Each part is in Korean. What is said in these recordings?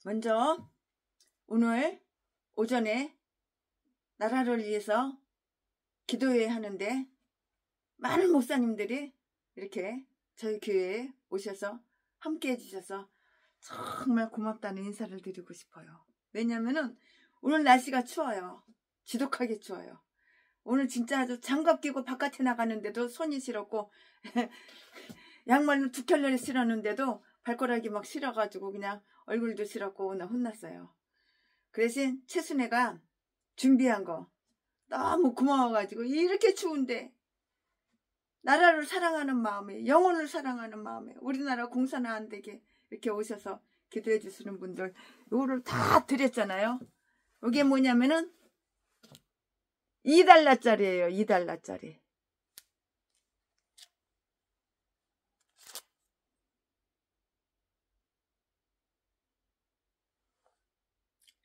먼저 오늘 오전에 나라를 위해서 기도회 하는데 많은 목사님들이 이렇게 저희 교회에 오셔서 함께 해주셔서 정말 고맙다는 인사를 드리고 싶어요. 왜냐면은 오늘 날씨가 추워요. 지독하게 추워요. 오늘 진짜 아주 장갑 끼고 바깥에 나가는데도 손이 시렸고 양말은 두 켤레를 신었는데도 발가락이 막 시려가지고 그냥 얼굴도 시렸고 오늘 혼났어요. 그 대신 최순애가 준비한 거 너무 고마워가지고 이렇게 추운데 나라를 사랑하는 마음에, 영혼을 사랑하는 마음에, 우리나라 공사나 안 되게 이렇게 오셔서 기도해 주시는 분들 이거를 다 드렸잖아요. 이게 뭐냐면은 2달러짜리예요. 2달러짜리.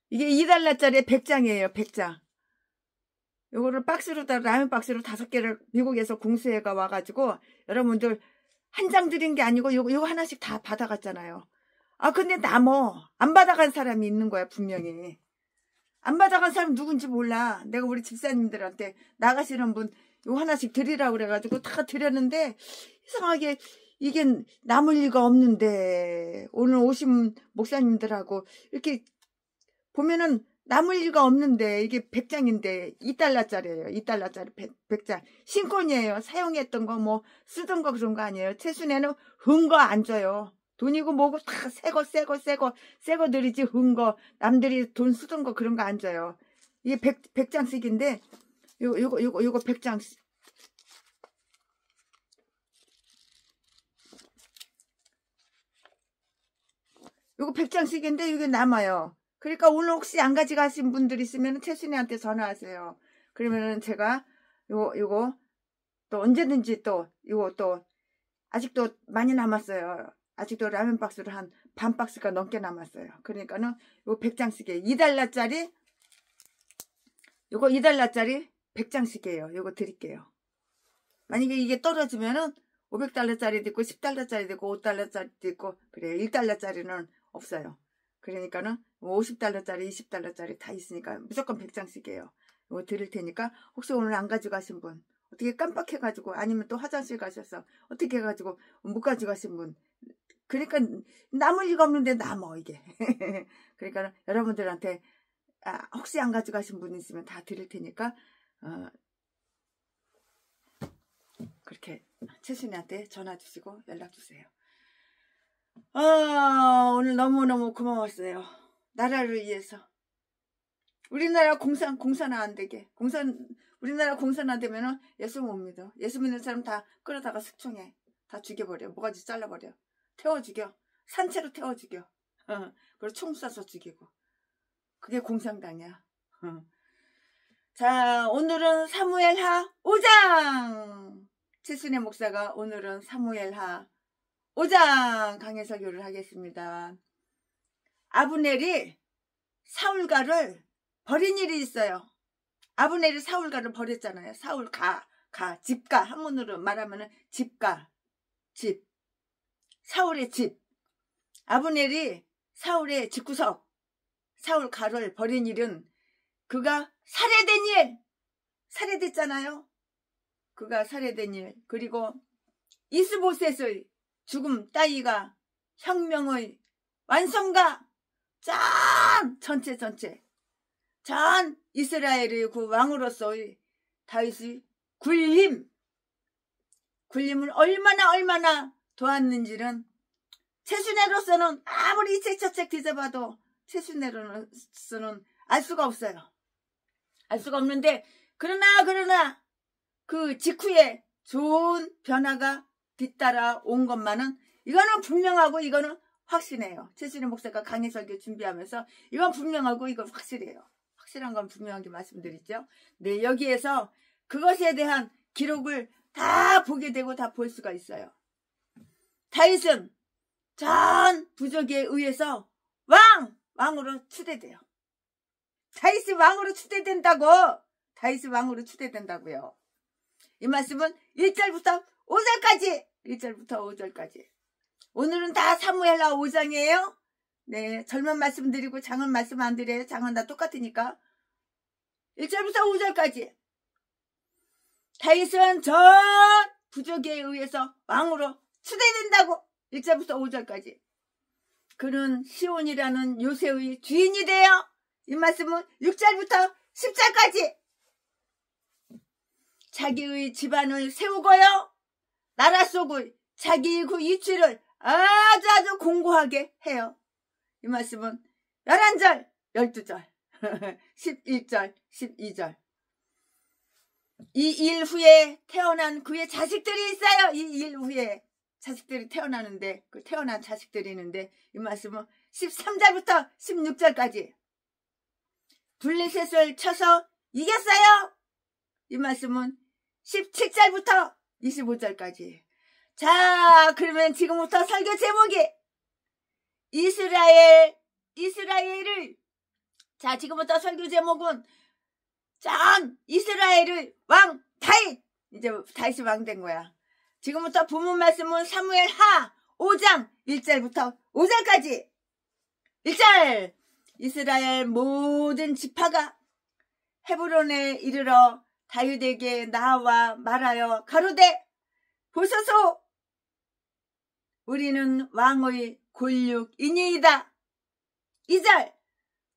이게 2달러짜리 100장이에요. 100장. 요거를 박스로다, 라면 박스로 5개를 미국에서 공수해가 와가지고 여러분들 한 장 드린 게 아니고 요거 하나씩 다 받아갔잖아요. 아 근데 안 받아간 사람이 있는 거야. 분명히 안 받아간 사람 누군지 몰라. 내가 우리 집사님들한테 나가시는 분 요거 하나씩 드리라고 그래가지고 다 드렸는데 이상하게 이게 남을 리가 없는데 오늘 오신 목사님들하고 이렇게 보면은 남을 리가 없는데 이게 100장인데 2달러짜리예요. 2달러짜리 100장. 신권이에요. 사용했던 거 뭐 쓰던 거 그런 거 아니에요. 최순애는 흥거 안 줘요. 돈이고 뭐고 다 새거 드리지 흥거 남들이 돈 쓰던 거 그런 거 안 줘요. 이게 100장씩인데 요거 100장씩. 요거 100장씩인데 이게 남아요. 그러니까 오늘 혹시 안 가져가신 분들 있으면 최순애한테 전화하세요. 그러면은 제가 요거 또 언제든지 또 요거 또 아직도 많이 남았어요. 아직도 라면 박스로 한 반 박스가 넘게 남았어요. 그러니까는 요 100장씩이에요. 2달러짜리 요거 2달러짜리 100장씩이에요. 요거 드릴게요. 만약에 이게 떨어지면은 500달러짜리도 있고 10달러짜리도 있고 5달러짜리도 있고 그래요. 1달러짜리는 없어요. 그러니까는 50달러짜리 20달러짜리 다 있으니까 무조건 100장씩이에요. 이거 드릴 테니까 혹시 오늘 안 가져가신 분 어떻게 깜빡해가지고 아니면 또 화장실 가셔서 어떻게 해가지고 못 가져가신 분 그러니까 남을 리가 없는데 남어 이게. 그러니까 여러분들한테 혹시 안 가져가신 분 있으면 다 드릴 테니까 그렇게 최순애한테 전화 주시고 연락 주세요. 오늘 너무너무 고마웠어요. 나라를 위해서. 우리나라 공사나 안 되게. 우리나라 공사나 안 되면은 예수 못 믿어. 예수 믿는 사람 다 끌어다가 숙청해. 다 죽여버려. 모가지 잘라버려. 태워 죽여. 산채로 태워 죽여. 그리고 총 쏴서 죽이고. 그게 공산당이야. 자, 오늘은 사무엘하 5장. 최순애 목사가 오늘은 사무엘하 5장 강해설교를 하겠습니다. 아브넬이 사울가를 버린 일이 있어요. 아브넬이 사울가를 버렸잖아요. 집가. 한문으로 말하면 집가. 집. 사울의 집. 아브넬이 사울의 집구석. 사울가를 버린 일은 그가 살해된 일. 살해됐잖아요. 그가 살해된 일. 그리고 이스보셋의 죽음 따위가 혁명의 완성가 전체 전 이스라엘의 그 왕으로서의 다윗의 굴림을 얼마나 도왔는지는 최순애로서는 아무리 책책책 뒤져봐도 최순애로서는 알 수가 없어요. 알 수가 없는데 그러나 그 직후에 좋은 변화가 뒤따라 온 것만은 이거는 분명하고 이거는 확신해요. 최순애 목사가 강해설교 준비하면서 이건 분명하고 이건 확실해요. 확실한 건 분명하게 말씀드리죠. 네, 여기에서 그것에 대한 기록을 다 보게 되고 다 볼 수가 있어요. 다윗은 전 부족에 의해서 왕으로 추대돼요. 다윗이 왕으로 추대된다고. 다윗이 왕으로 추대된다고요. 이 말씀은 1절부터 5절까지. 1절부터 5절까지. 오늘은 다 사무엘하 5장이에요. 네, 절만 말씀드리고 장은 말씀 안 드려요. 장은 다 똑같으니까. 1절부터 5절까지. 다윗은 전 부족에 의해서 왕으로 추대된다고. 1절부터 5절까지. 그는 시온이라는 요새의 주인이 되어, 이 말씀은 6절부터 10절까지 자기의 집안을 세우고요, 나라 속의 자기의 그 위치를 아주 공고하게 해요. 이 말씀은 11절, 12절, 11절, 12절. 이 일 후에 태어난 그의 자식들이 있어요. 이 일 후에 자식들이 태어나는데, 그 태어난 자식들이 있는데, 이 말씀은 13절부터 16절까지 블레셋을 쳐서 이겼어요. 이 말씀은 17절부터 25절까지. 자, 그러면 지금부터 설교 제목이 이스라엘을, 자, 지금부터 설교 제목은 전 이스라엘의 왕 다윗. 이제 다윗이 왕 된 거야. 지금부터 본문 말씀은 사무엘하 5장 1절부터 5절까지. 1절, 이스라엘 모든 지파가 헤브론에 이르러 다윗에게 나와 말하여 가로되, 보소서, 우리는 왕의 골육이니이다. 2절,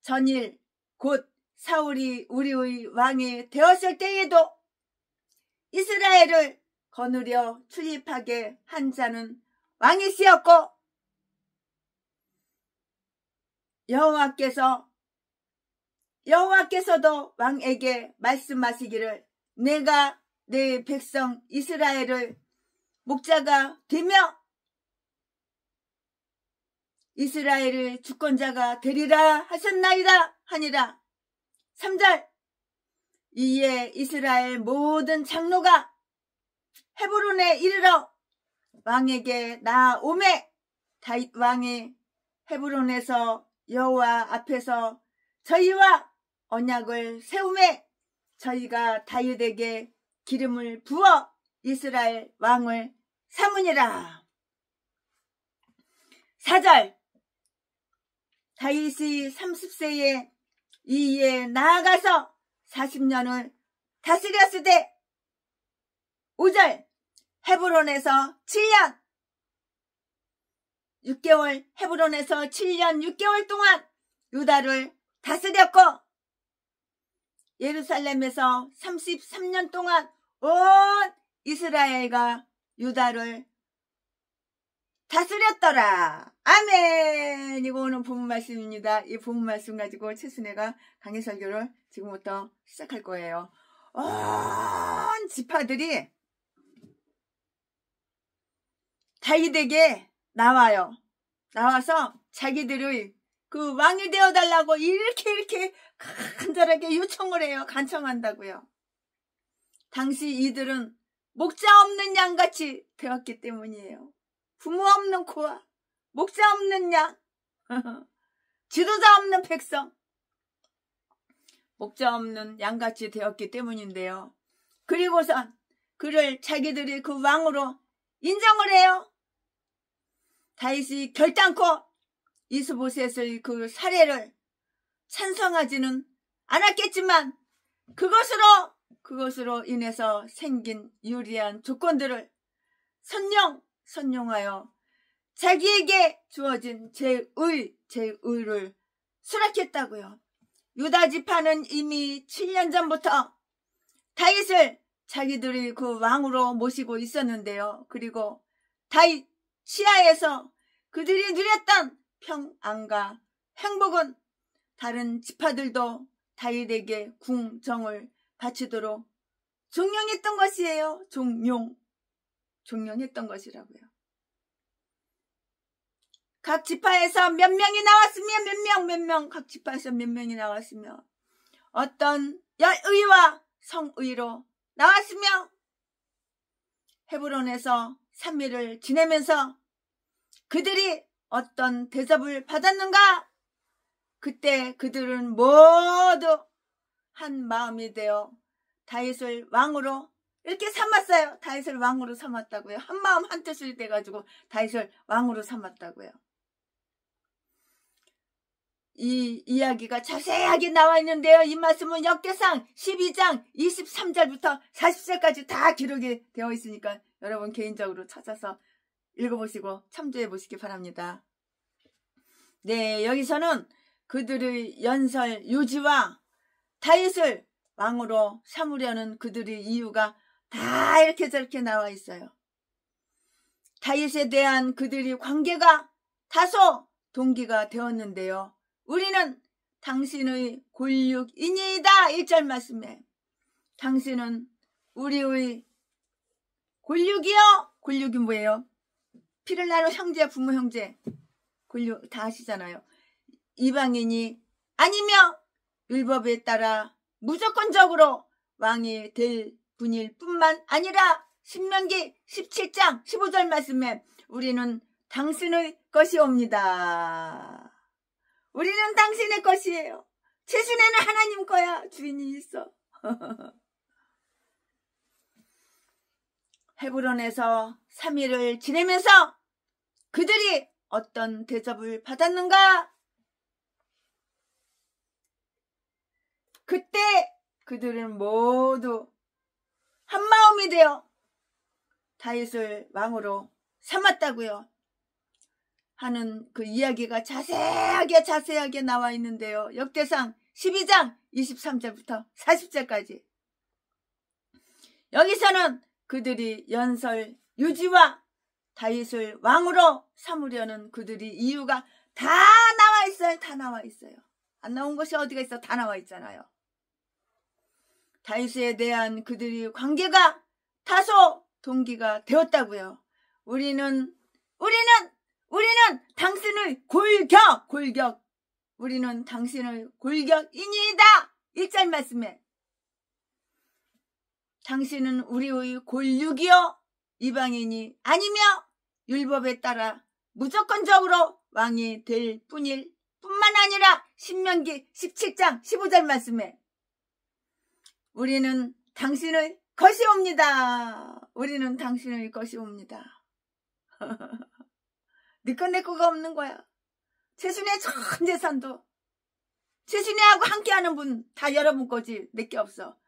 전일 곧 사울이 우리의 왕이 되었을 때에도 이스라엘을 거느려 출입하게 한 자는 왕이시었고, 여호와께서도 왕에게 말씀하시기를, 내가 내 백성 이스라엘을 목자가 되며 이스라엘의 주권자가 되리라 하셨나이다 하니라. 3절, 이에 이스라엘 모든 장로가 헤브론에 이르러 왕에게 나오매, 다윗 왕이 헤브론에서 여호와 앞에서 저희와 언약을 세우매 저희가 다윗에게 기름을 부어 이스라엘 왕을 삼으니라. 4절, 다윗이 30세에 이에 나아가서 40년을 다스렸으되. 5절, 헤브론에서 7년 6개월, 헤브론에서 7년 6개월 동안 유다를 다스렸고, 예루살렘에서 33년 동안 온 이스라엘과 유다를 다스렸더라. 아멘. 이거 오늘 본문 말씀입니다. 이 본문 말씀 가지고 최순애가 강의 설교를 지금부터 시작할 거예요. 온 지파들이 다윗에게 나와요. 나와서 자기들의 그 왕이 되어달라고 이렇게 간절하게 요청을 해요. 간청한다고요. 당시 이들은 목자 없는 양같이 되었기 때문이에요. 부모 없는 고아, 목자 없는 양, 지도자 없는 백성, 목자 없는 양같이 되었기 때문인데요. 그리고선 그를 자기들이 그 왕으로 인정을 해요. 다윗이 결단코 이스보셋의 그 사례를 찬성하지는 않았겠지만 그것으로 인해서 생긴 유리한 조건들을 선용하여 자기에게 주어진 제의를 수락했다고요. 유다 지파는 이미 7년 전부터 다윗을 자기들이 그 왕으로 모시고 있었는데요. 그리고 다윗 시야에서 그들이 누렸던 평안과 행복은 다른 지파들도 다윗에게 궁정을 바치도록 종용했던 것이에요. 종용했던 것이라고요. 각 지파에서 몇 명이 나왔으며 각 지파에서 몇 명이 나왔으며 어떤 열의와 성의로 나왔으며 헤브론에서 3일을 지내면서 그들이 어떤 대접을 받았는가? 그때 그들은 모두 한 마음이 되어 다윗을 왕으로 이렇게 삼았어요. 다윗을 왕으로 삼았다고요. 한 마음 한 뜻이 돼가지고 다윗을 왕으로 삼았다고요. 이 이야기가 자세하게 나와 있는데요. 이 말씀은 역대상 12장 23절부터 40절까지 다 기록이 되어 있으니까 여러분 개인적으로 찾아서 읽어보시고 참조해 보시기 바랍니다. 네, 여기서는 그들의 연설 유지와 다윗을 왕으로 삼으려는 그들의 이유가 다 이렇게 저렇게 나와 있어요. 다윗에 대한 그들의 관계가 다소 동기가 되었는데요. 우리는 당신의 골육이니이다. 1절 말씀에 당신은 우리의 골육이요. 골육이 뭐예요? 피를 나눈 형제, 부모 형제. 골육 다 아시잖아요. 이방인이 아니며 율법에 따라 무조건적으로 왕이 될 분일 뿐만 아니라 신명기 17장 15절 말씀에 우리는 당신의 것이옵니다. 우리는 당신의 것이에요. 최순애는 하나님 거야. 주인이 있어. 헤브론에서 3일을 지내면서 그들이 어떤 대접을 받았는가? 그때 그들은 모두 한마음이 되어 다윗을 왕으로 삼았다고요. 하는 그 이야기가 자세하게 나와 있는데요. 역대상 12장 23절부터 40절까지. 여기서는 그들이 연설 유지와 다윗을 왕으로 삼으려는 그들이 이유가 다 나와 있어요. 다 나와 있어요. 안 나온 것이 어디가 있어? 다 나와 있잖아요. 다윗에 대한 그들의 관계가 다소 동기가 되었다고요. 우리는 당신의 골격. 우리는 당신의 골격이니이다. 1절 말씀에 당신은 우리의 골육이요. 이방인이 아니며 율법에 따라 무조건적으로 왕이 될 뿐만 아니라 신명기 17장 15절 말씀에 우리는 당신의 것이옵니다. 우리는 당신의 것이옵니다. 네 건 내 거가 없는 거야. 최순애 전 재산도 최순애하고 함께하는 분 다 여러분 거지. 내 게 없어.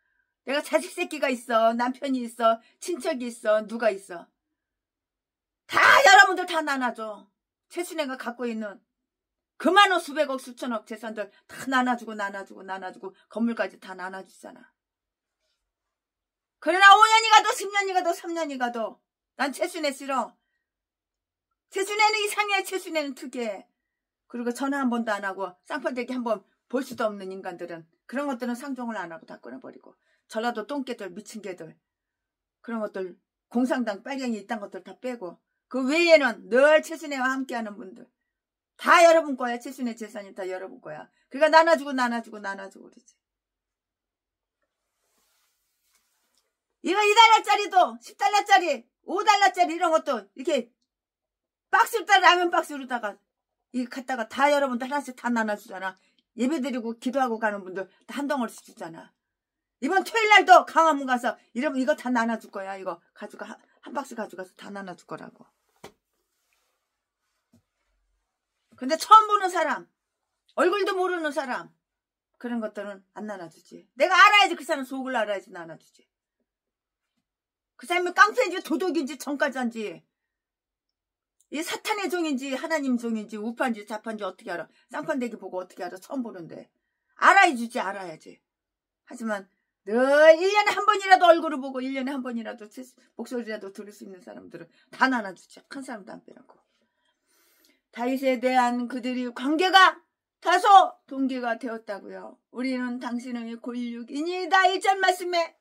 내가 자식 새끼가 있어. 남편이 있어. 친척이 있어. 누가 있어. 다 여러분들 다 나눠줘. 최순애가 갖고 있는 그 많은 수백억 수천억 재산들 다 나눠주고 건물까지 다 나눠주잖아. 그러나 5년이 가도 10년이 가도 3년이 가도 난 최순애 싫어. 최순애는 이상해. 최순애는 특이해. 그리고 전화 한 번도 안 하고 쌍판대기 한 번 볼 수도 없는 인간들은 그런 것들은 상종을 안 하고 다 끊어버리고 전라도 똥개들 미친 개들 그런 것들 공산당 빨갱이 이딴 것들 다 빼고 그 외에는 늘 최순애와 함께하는 분들 다 여러분 거야. 최순애 재산이 다 여러분 거야. 그러니까 나눠주고 그러지. 이거 2달러짜리도 10달러짜리 5달러짜리 이런 것도 이렇게 박스로다가 라면 박스로다가 이거 갖다가 다 여러분들 하나씩 다 나눠주잖아. 예배드리고 기도하고 가는 분들 다 한 덩어리씩 주잖아. 이번 토요일날도 강화문 가서 여러분 이거 다 나눠줄 거야. 이거 가지고 한 박스 가져가서 다 나눠줄 거라고. 근데 처음 보는 사람 얼굴도 모르는 사람 그런 것들은 안 나눠주지. 내가 알아야지. 그 사람 속을 알아야지 나눠주지. 그 사람이 깡패인지 도둑인지 정가자인지 이 사탄의 종인지 하나님 종인지 우파인지 좌파인지 어떻게 알아. 쌍판대기 보고 어떻게 알아. 처음 보는데 알아야지. 하지만 늘 1년에 한 번이라도 얼굴을 보고 1년에 한 번이라도 목소리라도 들을 수 있는 사람들은 다 나눠주지. 한 사람도 안 빼놓고. 다윗에 대한 그들의 관계가 다소 동기가 되었다고요. 우리는 당신의 골육이니이다. 1절 말씀에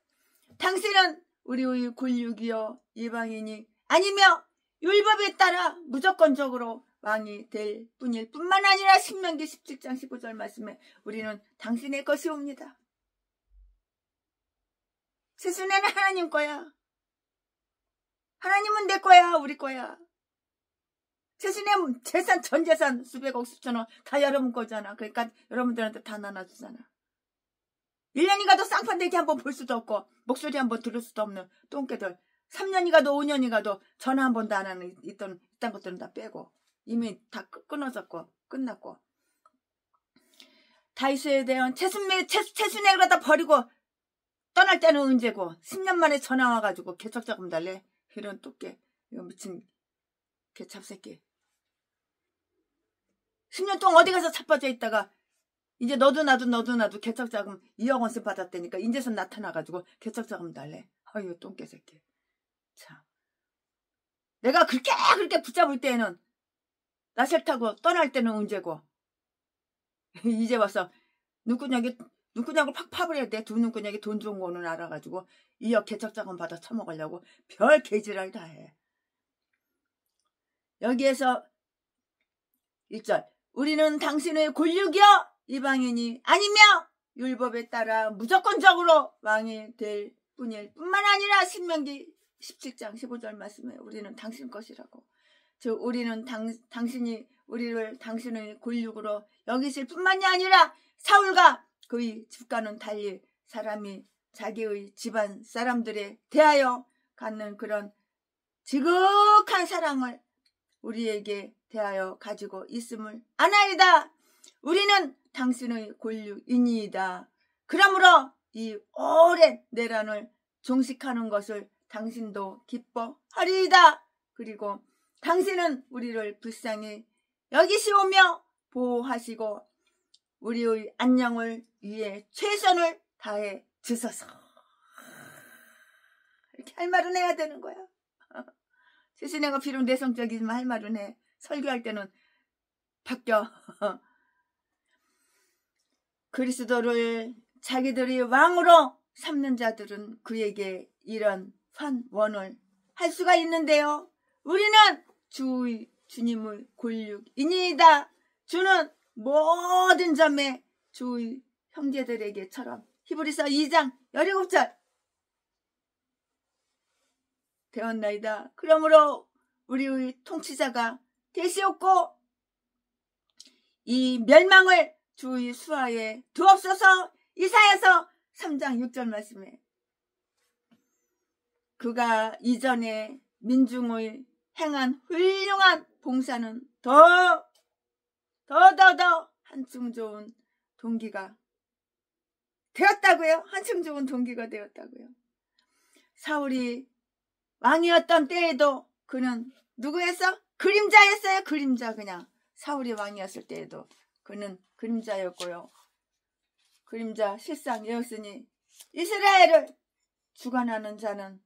당신은 우리의 골육이요 이방인이 아니며 율법에 따라 무조건적으로 왕이 될 뿐만 아니라 신명기 17장 15절 말씀에 우리는 당신의 것이옵니다. 최순애는 하나님 거야. 하나님은 내 거야. 우리 거야. 최순애 재산 전 재산 수백억 수천억 다 여러분 거잖아. 그러니까 여러분들한테 다 나눠주잖아. 1년이 가도 쌍판대기 한번 볼 수도 없고 목소리 한번 들을 수도 없는 똥개들 3년이 가도 5년이 가도 전화 한 번도 안 하는 이딴 것들은 다 빼고 이미 다 끊어졌고 끝났고 다윗에 대한 최순애를 갖다 버리고 떠날 때는 언제고 10년 만에 전화 와가지고 개척자금 달래. 이런 뚝개. 이거 미친 개찹새끼. 10년 동안 어디 가서 자빠져 있다가 이제 너도 나도 개척자금 2억 원씩 받았다니까 인제선 나타나가지고 개척자금 달래. 아유 똥개새끼. 참. 내가 그렇게 붙잡을 때에는 나 싫다고 떠날 때는 언제고 이제 와서 눈구녕을 팍 파버려야 돼. 두 눈구녕이 돈 좋은 거는 알아가지고 2억 개척자금 받아 처먹으려고 별 개지랄 다 해. 여기에서 1절 우리는 당신의 권력이여 이방인이 아니며 율법에 따라 무조건적으로 왕이 될 뿐만 아니라 신명기 17장 15절 말씀에 우리는 당신 것이라고. 즉 우리는 당신이 우리를 당신의 권력으로 여기실 뿐만이 아니라 사울과 그의 집과는 달리 사람이 자기의 집안 사람들에 대하여 갖는 그런 지극한 사랑을 우리에게 대하여 가지고 있음을 아나이다. 우리는 당신의 권력이니이다. 그러므로 이 오랜 내란을 종식하는 것을 당신도 기뻐하리이다. 그리고 당신은 우리를 불쌍히 여기시오며 보호하시고 우리의 안녕을 위해 최선을 다해 주소서. 이렇게 할 말은 해야 되는 거야. 최순애가 비록 내성적이지만 할 말은 해. 설교할 때는 바뀌어. 그리스도를 자기들이 왕으로 삼는 자들은 그에게 이런 환원을 할 수가 있는데요. 우리는 주님의 권력이니이다. 주는 모든 점에 주의 형제들에게처럼 히브리서 2장 17절 되었나이다. 그러므로 우리의 통치자가 되시옵고 이 멸망을 주의 수하에 두옵소서. 이사야서 3장 6절 말씀에 그가 이전에 민중의 행한 훌륭한 봉사는 더 한층 좋은 동기가 되었다고요. 한층 좋은 동기가 되었다고요. 사울이 왕이었던 때에도 그는 누구였어? 그림자였어요. 그림자. 그냥 사울이 왕이었을 때에도 그는 그림자였고요. 그림자 실상이었으니 이스라엘을 주관하는 자는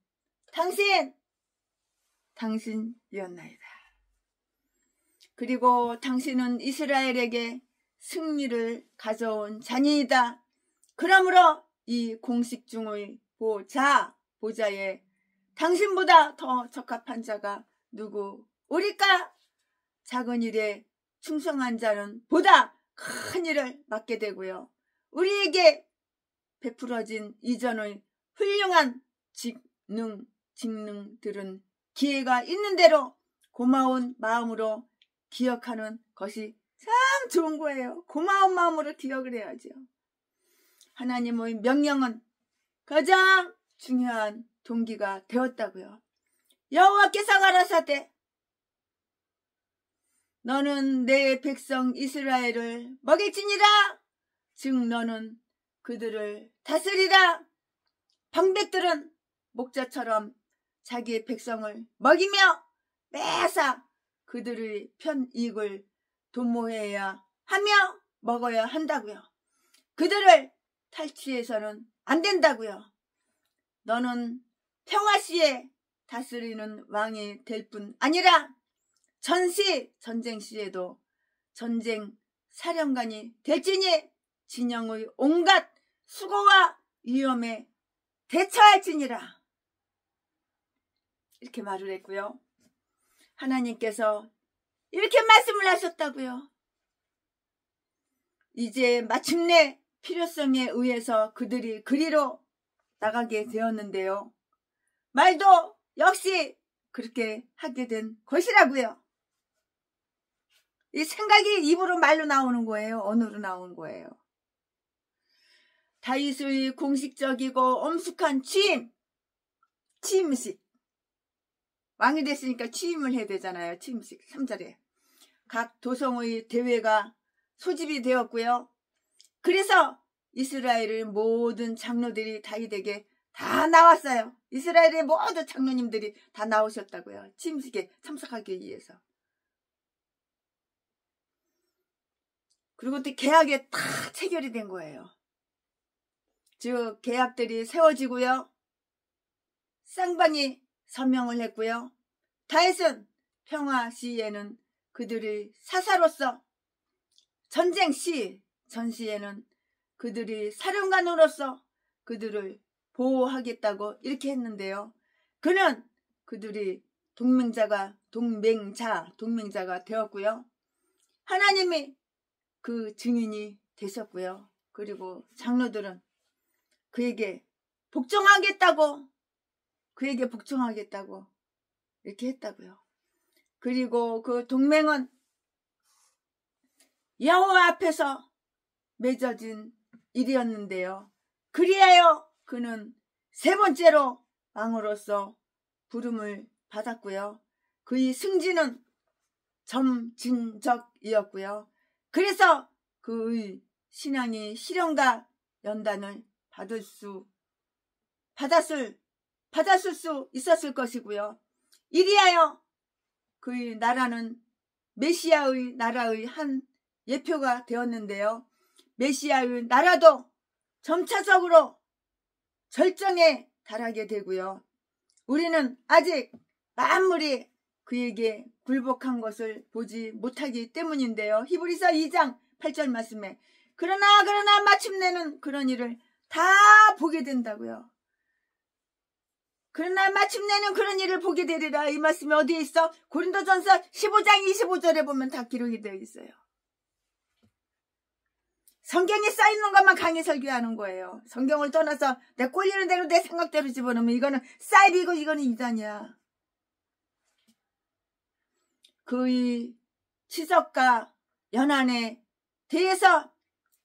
당신이었나이다. 그리고 당신은 이스라엘에게 승리를 가져온 자니이다. 그러므로 이 공식 중의 보좌에 당신보다 더 적합한 자가 누구오리까? 작은 일에 충성한 자는 보다 큰 일을 맡게 되고요. 우리에게 베풀어진 이전의 훌륭한 직능들은 기회가 있는 대로 고마운 마음으로 기억하는 것이 참 좋은 거예요. 고마운 마음으로 기억을 해야죠. 하나님의 명령은 가장 중요한 동기가 되었다고요. 여호와께서 가라사대 너는 내 백성 이스라엘을 먹일지니라. 즉 너는 그들을 다스리라. 방백들은 목자처럼 자기의 백성을 먹이며 매사 그들의 편이익을 도모해야 하며 먹어야 한다고요. 그들을 탈취해서는 안 된다고요. 너는 평화시에 다스리는 왕이 될 뿐 아니라 전쟁 시에도 전쟁 사령관이 될지니 진영의 온갖 수고와 위험에 대처할지니라. 이렇게 말을 했고요. 하나님께서 이렇게 말씀을 하셨다고요. 이제 마침내 필요성에 의해서 그들이 그리로 나가게 되었는데요. 말도 역시 그렇게 하게 된 것이라고요. 이 생각이 입으로 말로 나오는 거예요. 언어로 나오는 거예요. 다윗의 공식적이고 엄숙한 취임식. 왕이 됐으니까 취임을 해야 되잖아요. 취임식 3절에 각 도성의 대회가 소집이 되었고요. 그래서 이스라엘의 모든 장로들이 다윗에게 다 나왔어요. 이스라엘의 모든 장로님들이 다 나오셨다고요. 침식에 참석하기 위해서. 그리고 또 계약에 다 체결이 된 거예요. 즉 계약들이 세워지고요. 쌍방이 서명을 했고요. 다윗은 평화 시에는 그들이 사사로서, 전쟁 시 전시에는 그들이 사령관으로서 그들을 보호하겠다고 이렇게 했는데요. 그는 그들이 동맹자가 되었고요. 하나님이 그 증인이 되셨고요. 그리고 장로들은 그에게 복종하겠다고 이렇게 했다고요. 그리고 그 동맹은 여호와 앞에서 맺어진 일이었는데요. 그리하여 그는 세 번째로 왕으로서 부름을 받았고요. 그의 승진은 점진적이었고요. 그래서 그의 신앙이 시련과 연단을 받았을 수 있었을 것이고요. 이리하여 그의 나라는 메시아의 나라의 한 예표가 되었는데요. 메시아의 나라도 점차적으로 절정에 달하게 되고요. 우리는 아직 만물이 그에게 굴복한 것을 보지 못하기 때문인데요. 히브리서 2장 8절 말씀에 그러나 마침내는 그런 일을 다 보게 된다고요. 그러나 마침내는 그런 일을 보게 되리라. 이 말씀이 어디에 있어? 고린도전서 15장 25절에 보면 다 기록이 되어 있어요. 성경에 써있는 것만 강의 설교하는 거예요. 성경을 떠나서 내 꼴리는 대로 내 생각대로 집어넣으면 이거는 사이비고 이거는 이단이야. 그의 치적과 연한에 대해서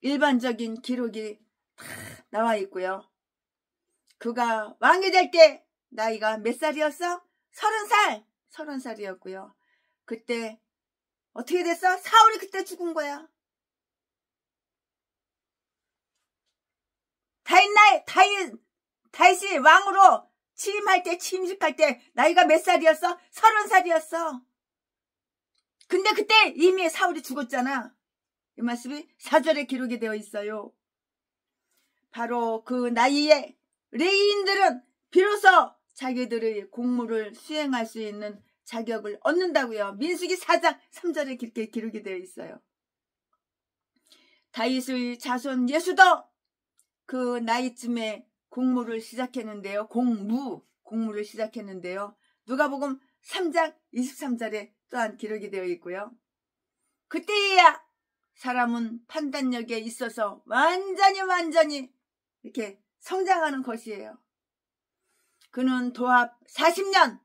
일반적인 기록이 다 나와 있고요. 그가 왕이 될 때 나이가 몇 살이었어? 30살. 30살이었고요. 그때 어떻게 됐어? 사울이 그때 죽은 거야. 다윗이 왕으로 취임식할 때 나이가 몇 살이었어? 30살이었어. 근데 그때 이미 사울이 죽었잖아. 이 말씀이 4절에 기록이 되어 있어요. 바로 그 나이에 레위인들은 비로소 자기들의 공무를 수행할 수 있는 자격을 얻는다고요. 민수기 4장 3절에 기록이 되어 있어요. 다윗의 자손 예수도 그 나이쯤에 공무를 시작했는데요. 공무를 시작했는데요. 누가복음 3장 23절에 또한 기록이 되어 있고요. 그때야 사람은 판단력에 있어서 완전히 이렇게 성장하는 것이에요. 그는 도합 40년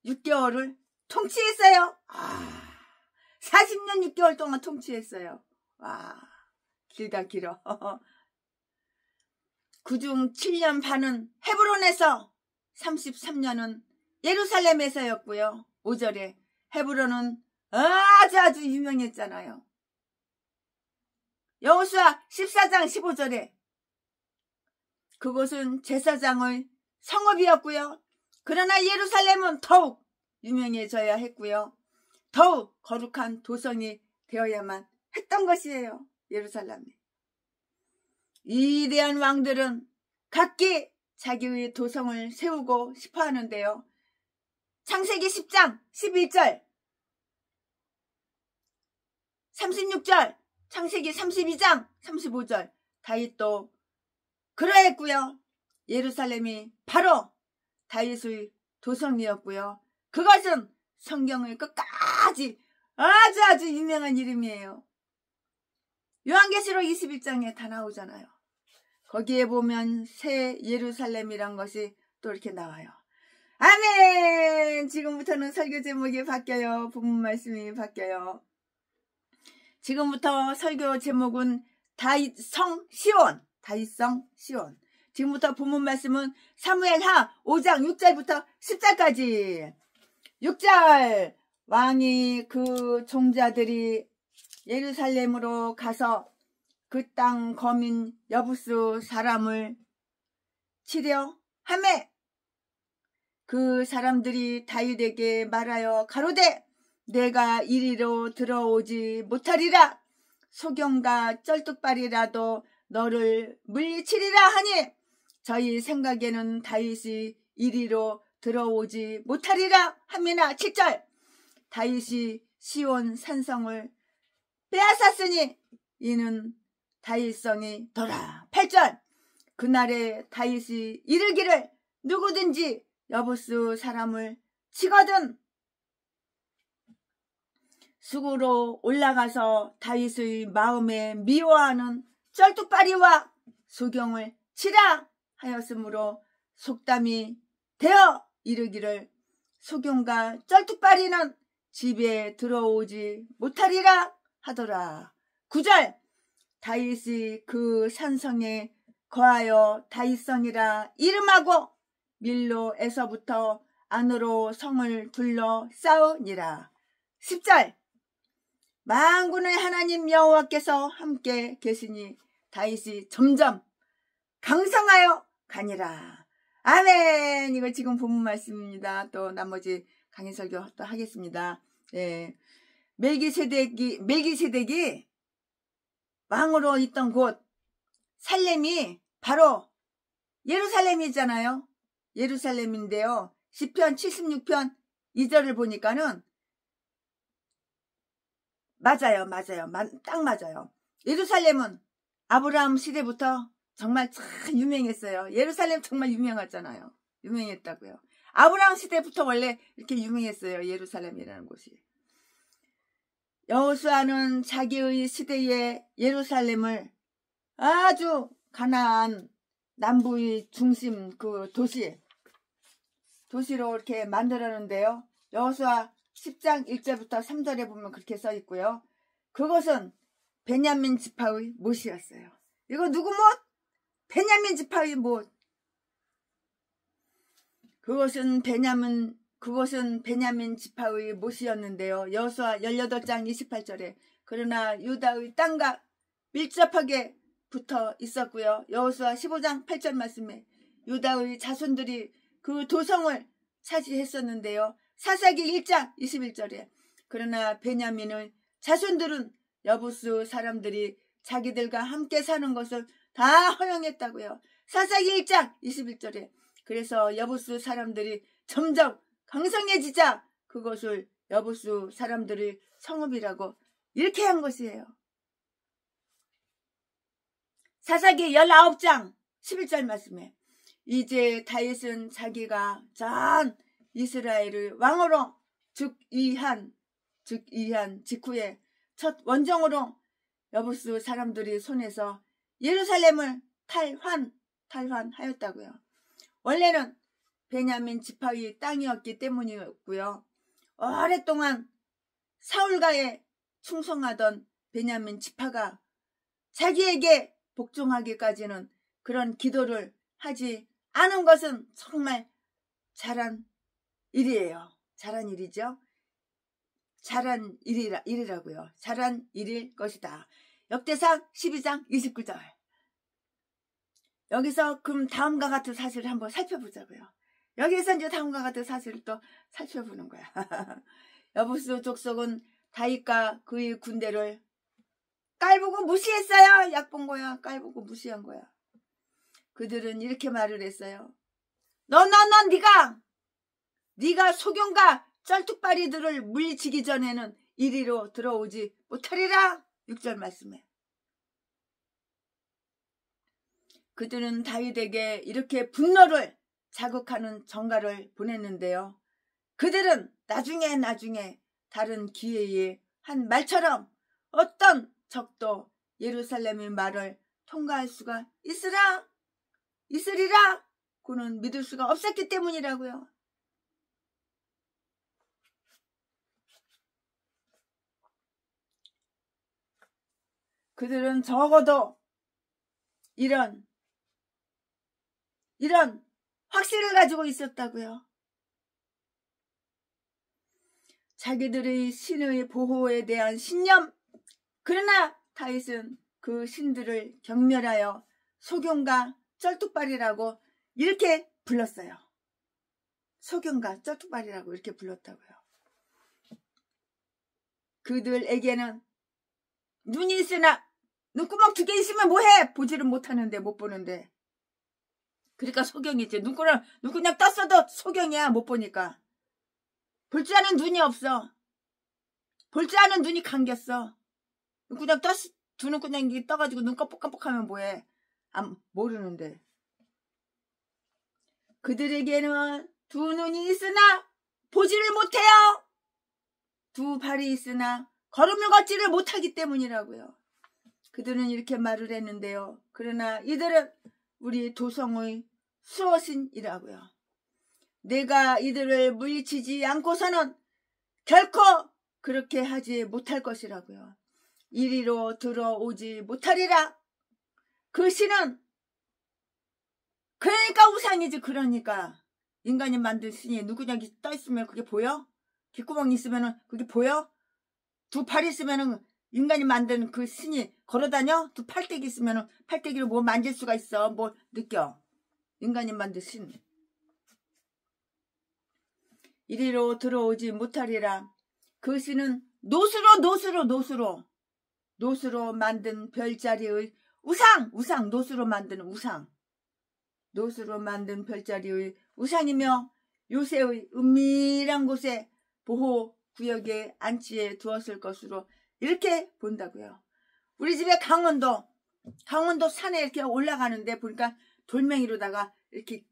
6개월을 통치했어요. 40년 6개월 동안 통치했어요. 길다 길어. 그중 7년 반은 헤브론에서 33년은 예루살렘에서였고요. 5절에 헤브론은 아주 유명했잖아요. 여호수아 14장 15절에 그곳은 제사장의 성읍이었고요. 그러나 예루살렘은 더욱 유명해져야 했고요. 더욱 거룩한 도성이 되어야만 했던 것이에요. 예루살렘이. 위대한 왕들은 각기 자기의 도성을 세우고 싶어 하는데요. 창세기 10장 11절 36절 창세기 32장 35절 다윗도 그러했고요. 예루살렘이 바로 다윗의 도성이었고요. 그것은 성경의 끝까지 아주 유명한 이름이에요. 요한계시록 21장에 다 나오잖아요. 거기에 보면 새 예루살렘이란 것이 또 이렇게 나와요. 아멘. 지금부터는 설교 제목이 바뀌어요. 본문 말씀이 바뀌어요. 지금부터 설교 제목은 다윗성 시온. 지금부터 본문 말씀은 사무엘하 5장 6절부터 10절까지. 6절 왕이 그 종자들이 예루살렘으로 가서 그 땅 거민 여부스 사람을 치려 하매 그 사람들이 다윗에게 말하여 가로되 내가 이리로 들어오지 못하리라. 소경과 쩔뚝발이라도 너를 물리치리라 하니 저희 생각에는 다윗이 이리로 들어오지 못하리라 하미나. 7절 다윗이 시온 산성을 빼앗았으니 이는 다윗성이 더라. 8절 그날에 다윗이 이르기를 누구든지 여부스 사람을 치거든 수구로 올라가서 다윗의 마음에 미워하는 쩔뚝발이와 소경을 치라 하였으므로 속담이 되어 이르기를 소경과 쩔뚝발이는 집에 들어오지 못하리라 하더라. 9절 다윗이 그 산성에 거하여 다윗성이라 이름하고 밀로에서부터 안으로 성을 둘러 싸우니라. 10절 만군의 하나님 여호와께서 함께 계시니 다윗이 점점 강성하여 가니라. 아멘. 이거 지금 본문 말씀입니다. 또 나머지 강의 설교 또 하겠습니다. 예. 멜기세덱이 왕으로 있던 곳 살렘이 바로 예루살렘이잖아요. 예루살렘인데요. 시편 76편 2절을 보니까는 맞아요. 딱 맞아요. 예루살렘은 아브라함 시대부터 정말 참 유명했어요. 예루살렘 정말 유명하잖아요. 유명했다고요. 아브라함 시대부터 원래 이렇게 유명했어요. 예루살렘이라는 곳이. 여호수아는 자기의 시대의 예루살렘을 아주 가나안 남부의 중심 그 도시로 이렇게 만들었는데요. 여호수아 10장 1절부터 3절에 보면 그렇게 써 있고요. 그것은 베냐민 지파의 못이었어요. 이거 누구 못? 베냐민 지파의 못. 그것은 베냐민 지파의 못이었는데요. 여호수아 18장 28절에 그러나 유다의 땅과 밀접하게 붙어 있었고요. 여호수아 15장 8절 말씀에 유다의 자손들이 그 도성을 차지했었는데요. 사사기 1장 21절에 그러나 베냐민의 자손들은 여부스 사람들이 자기들과 함께 사는 것을 다 허용했다고요. 사사기 1장 21절에 그래서 여부스 사람들이 점점 강성해지자 그것을 여부스 사람들의 성읍이라고 이렇게 한 것이에요. 사사기 19장 11절 말씀에 이제 다윗은 자기가 전 이스라엘의 왕으로 즉 이한 직후에 첫 원정으로 여부스 사람들이 손에서 예루살렘을 탈환하였다고요. 원래는 베냐민 지파의 땅이었기 때문이었고요. 오랫동안 사울과에 충성하던 베냐민 지파가 자기에게 복종하기까지는 그런 기도를 하지 않은 것은 정말 잘한 일이에요. 잘한 일이죠. 잘한 일이라고요. 잘한 일일 것이다. 역대상 12장 29절. 여기서 그럼 다음과 같은 사실을 한번 살펴보자고요. 여기서 이제 다음과 같은 사실을 또 살펴보는 거야. 여부스 족속은 다윗과 그의 군대를 깔보고 무시했어요. 약본 거야. 깔보고 무시한 거야. 그들은 이렇게 말을 했어요. 네가 소경과 쩔뚝발이들을 물리치기 전에는 이리로 들어오지 못하리라. 6절 말씀에 그들은 다윗에게 이렇게 분노를 자극하는 전가를 보냈는데요. 그들은 나중에 다른 기회에 한 말처럼 어떤 적도 예루살렘의 말을 통과할 수가 있으리라 그는 믿을 수가 없었기 때문이라고요. 그들은 적어도 이런 확신을 가지고 있었다고요. 자기들의 신의 보호에 대한 신념. 그러나 다윗은 그 신들을 경멸하여 소경과 쩔뚝발이라고 이렇게 불렀어요. 소경과 쩔뚝발이라고 이렇게 불렀다고요. 그들에게는 눈이 있으나 눈구멍 2개 있으면 뭐해? 보지를 못하는데, 못 보는데. 그러니까 소경이지. 눈구멍 떴어도 소경이야. 못 보니까. 볼 줄 아는 눈이 없어. 볼 줄 아는 눈이 감겼어. 눈구멍 두 눈구멍이 떠가지고 눈 깜빡깜빡하면 뭐해? 모르는데. 그들에게는 2눈이 있으나 보지를 못해요. 2발이 있으나 걸음을 걷지를 못하기 때문이라고요. 그들은 이렇게 말을 했는데요. 그러나 이들은 우리 도성의 수호신이라고요. 내가 이들을 물리치지 않고서는 결코 그렇게 하지 못할 것이라고요. 이리로 들어오지 못하리라. 그 신은 그러니까 우상이지. 그러니까 인간이 만든 신이 누구냐기 떠있으면 그게 보여? 귓구멍이 있으면 그게 보여? 2팔이 있으면 인간이 만든 그 신이 걸어다녀? 2 팔대기 있으면 팔대기로 뭐 만질 수가 있어? 뭐 느껴? 인간이 만든 신. 이리로 들어오지 못하리라. 그 신은 노수로 만든 별자리의 우상, 노수로 만드는 우상. 노수로 만든 별자리의 우상이며 요새의 은밀한 곳에 보호구역에 안치해 두었을 것으로 이렇게 본다고요. 우리 집에 강원도 산에 이렇게 올라가는데 보니까 돌멩이로다가 이렇게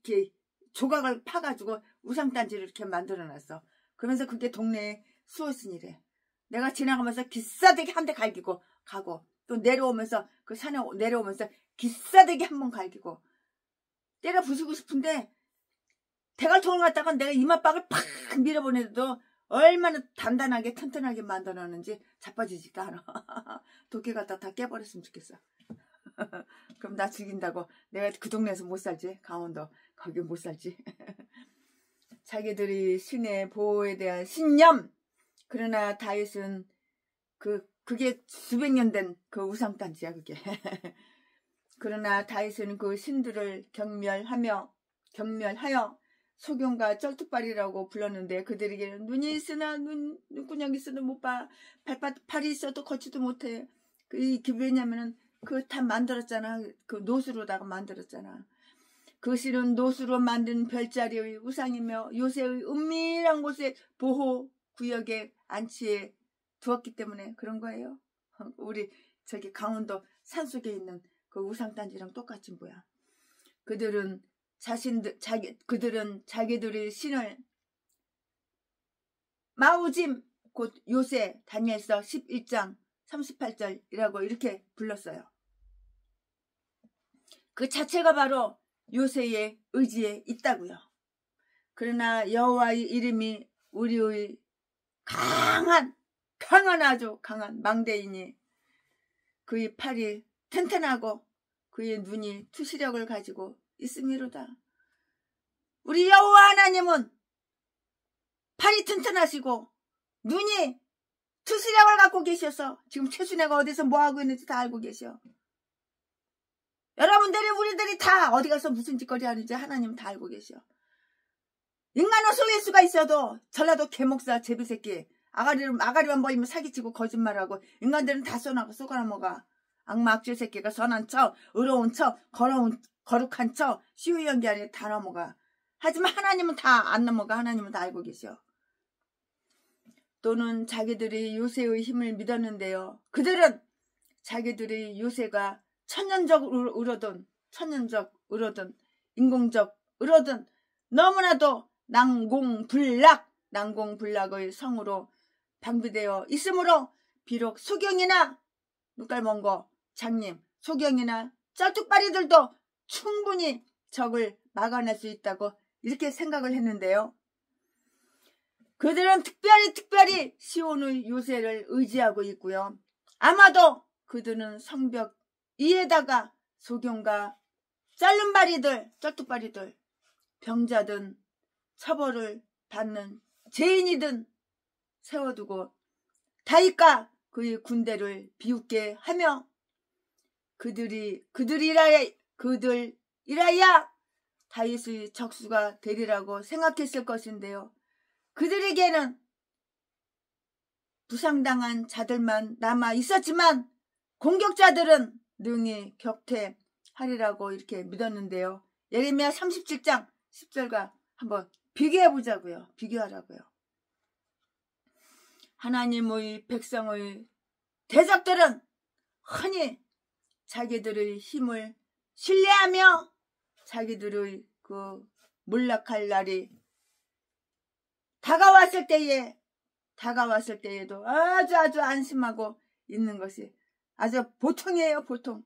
조각을 파가지고 우상단지를 이렇게 만들어놨어. 그러면서 그게 동네의 수호신이래. 내가 지나가면서 기싸대기 한 대 갈기고 가고, 또 내려오면서 그 산에 내려오면서 기싸대기 한 번 갈기고, 때려 부수고 싶은데 대갈통을 갖다가 내가 이마박을 팍 밀어보내도 얼마나 단단하게 튼튼하게 만들어놨는지 자빠지지가 않아. 도끼 갖다 다 깨버렸으면 좋겠어. 그럼 나 죽인다고. 내가 그 동네에서 못 살지. 강원도 거기 못 살지. 자기들이 신의 보호에 대한 신념. 그러나 다윗은 그게 수백 년 된 그 우상단지야 그게. 그러나 다윗은 그 신들을 경멸하여 소경과 쩔뚝발이라고 불렀는데 그들에게는 눈이 있으나 눈구녕이 있어도 못 봐. 발이 있어도 걷지도 못해. 왜냐면은 그 다 만들었잖아. 그 노수로다가 만들었잖아. 그 신은 노수로 만든 별자리의 우상이며 요새의 은밀한 곳에 보호구역에 안치해 두었기 때문에 그런 거예요. 우리 저기 강원도 산속에 있는 그 우상단지랑 똑같이 뭐야. 그들은 자기들의 신을 마우짐 곧 요새 다니엘서 11장 38절이라고 이렇게 불렀어요. 그 자체가 바로 요새의 의지에 있다고요. 그러나 여호와의 이름이 우리의 아주 강한 망대이니 그의 팔이 튼튼하고 그의 눈이 투시력을 가지고 있음이로다. 우리 여호와 하나님은 팔이 튼튼하시고 눈이 투시력을 갖고 계셔서 지금 최순애가 어디서 뭐하고 있는지 다 알고 계셔. 여러분들이 우리들이 다 어디 가서 무슨 짓거리 하는지 하나님은 다 알고 계셔. 인간은 속일 수가 있어도 전라도 개목사 제비새끼 아가리만 보이면 사기치고 거짓말하고 인간들은 다 쏘나고 쏘가나 먹어. 악마 악질 새끼가 선한 척, 의로운 척, 거룩한 척, 시우 연기 아니라 다 넘어가. 하지만 하나님은 다 안 넘어가. 하나님은 다 알고 계셔. 또는 자기들이 요새의 힘을 믿었는데요. 그들은 자기들이 요새가 천년적 의로든 인공적 의로든 너무나도 난공불락의 성으로 방비되어 있으므로 비록 소경이나 눈깔 먼 거 장님 소경이나 쩔뚝발이들도 충분히 적을 막아낼 수 있다고 이렇게 생각을 했는데요. 그들은 특별히 시온의 요새를 의지하고 있고요. 아마도 그들은 성벽 위에다가 소경과 짤른발이들 쩔뚝발이들 병자든 처벌을 받는 죄인이든 세워두고 다윗과 그의 군대를 비웃게 하며 그들이라야 다윗의 적수가 되리라고 생각했을 것인데요. 그들에게는 부상당한 자들만 남아 있었지만 공격자들은 능히 격퇴하리라고 이렇게 믿었는데요. 예레미야 37장 10절과 한번 비교해보자고요. 비교하라고요. 하나님의 백성의 대적들은 흔히 자기들의 힘을 신뢰하며 자기들의 그 몰락할 날이 다가왔을 때에도 아주 안심하고 있는 것이 아주 보통이에요. 보통.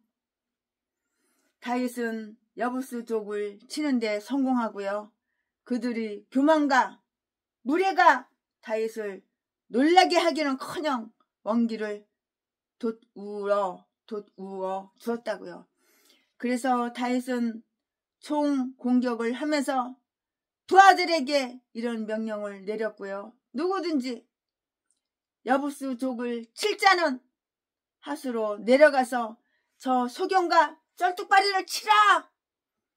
다윗은 여부스족을 치는데 성공하고요. 그들이 교만과 무례가 다윗을 놀라게 하기는커녕 원기를 돋우어 주었다고요. 그래서 다윗은 총 공격을 하면서 부하들에게 이런 명령을 내렸고요. 누구든지 여부스족을 칠 자는 하수로 내려가서 저 소경과 쩔뚝발이를 치라.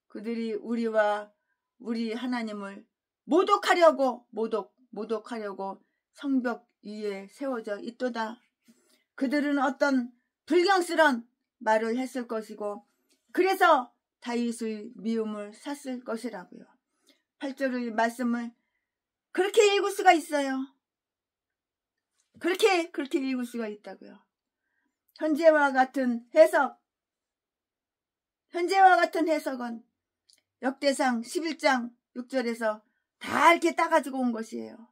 그들이 우리와 우리 하나님을 모독하려고 성벽 위에 세워져 있도다. 그들은 어떤 불경스런 말을 했을 것이고 그래서 다윗의 미움을 샀을 것이라고요. 8절의 말씀을 그렇게 읽을 수가 있어요. 그렇게 읽을 수가 있다고요. 현재와 같은 해석은 역대상 11장 6절에서 다 이렇게 따가지고 온 것이에요.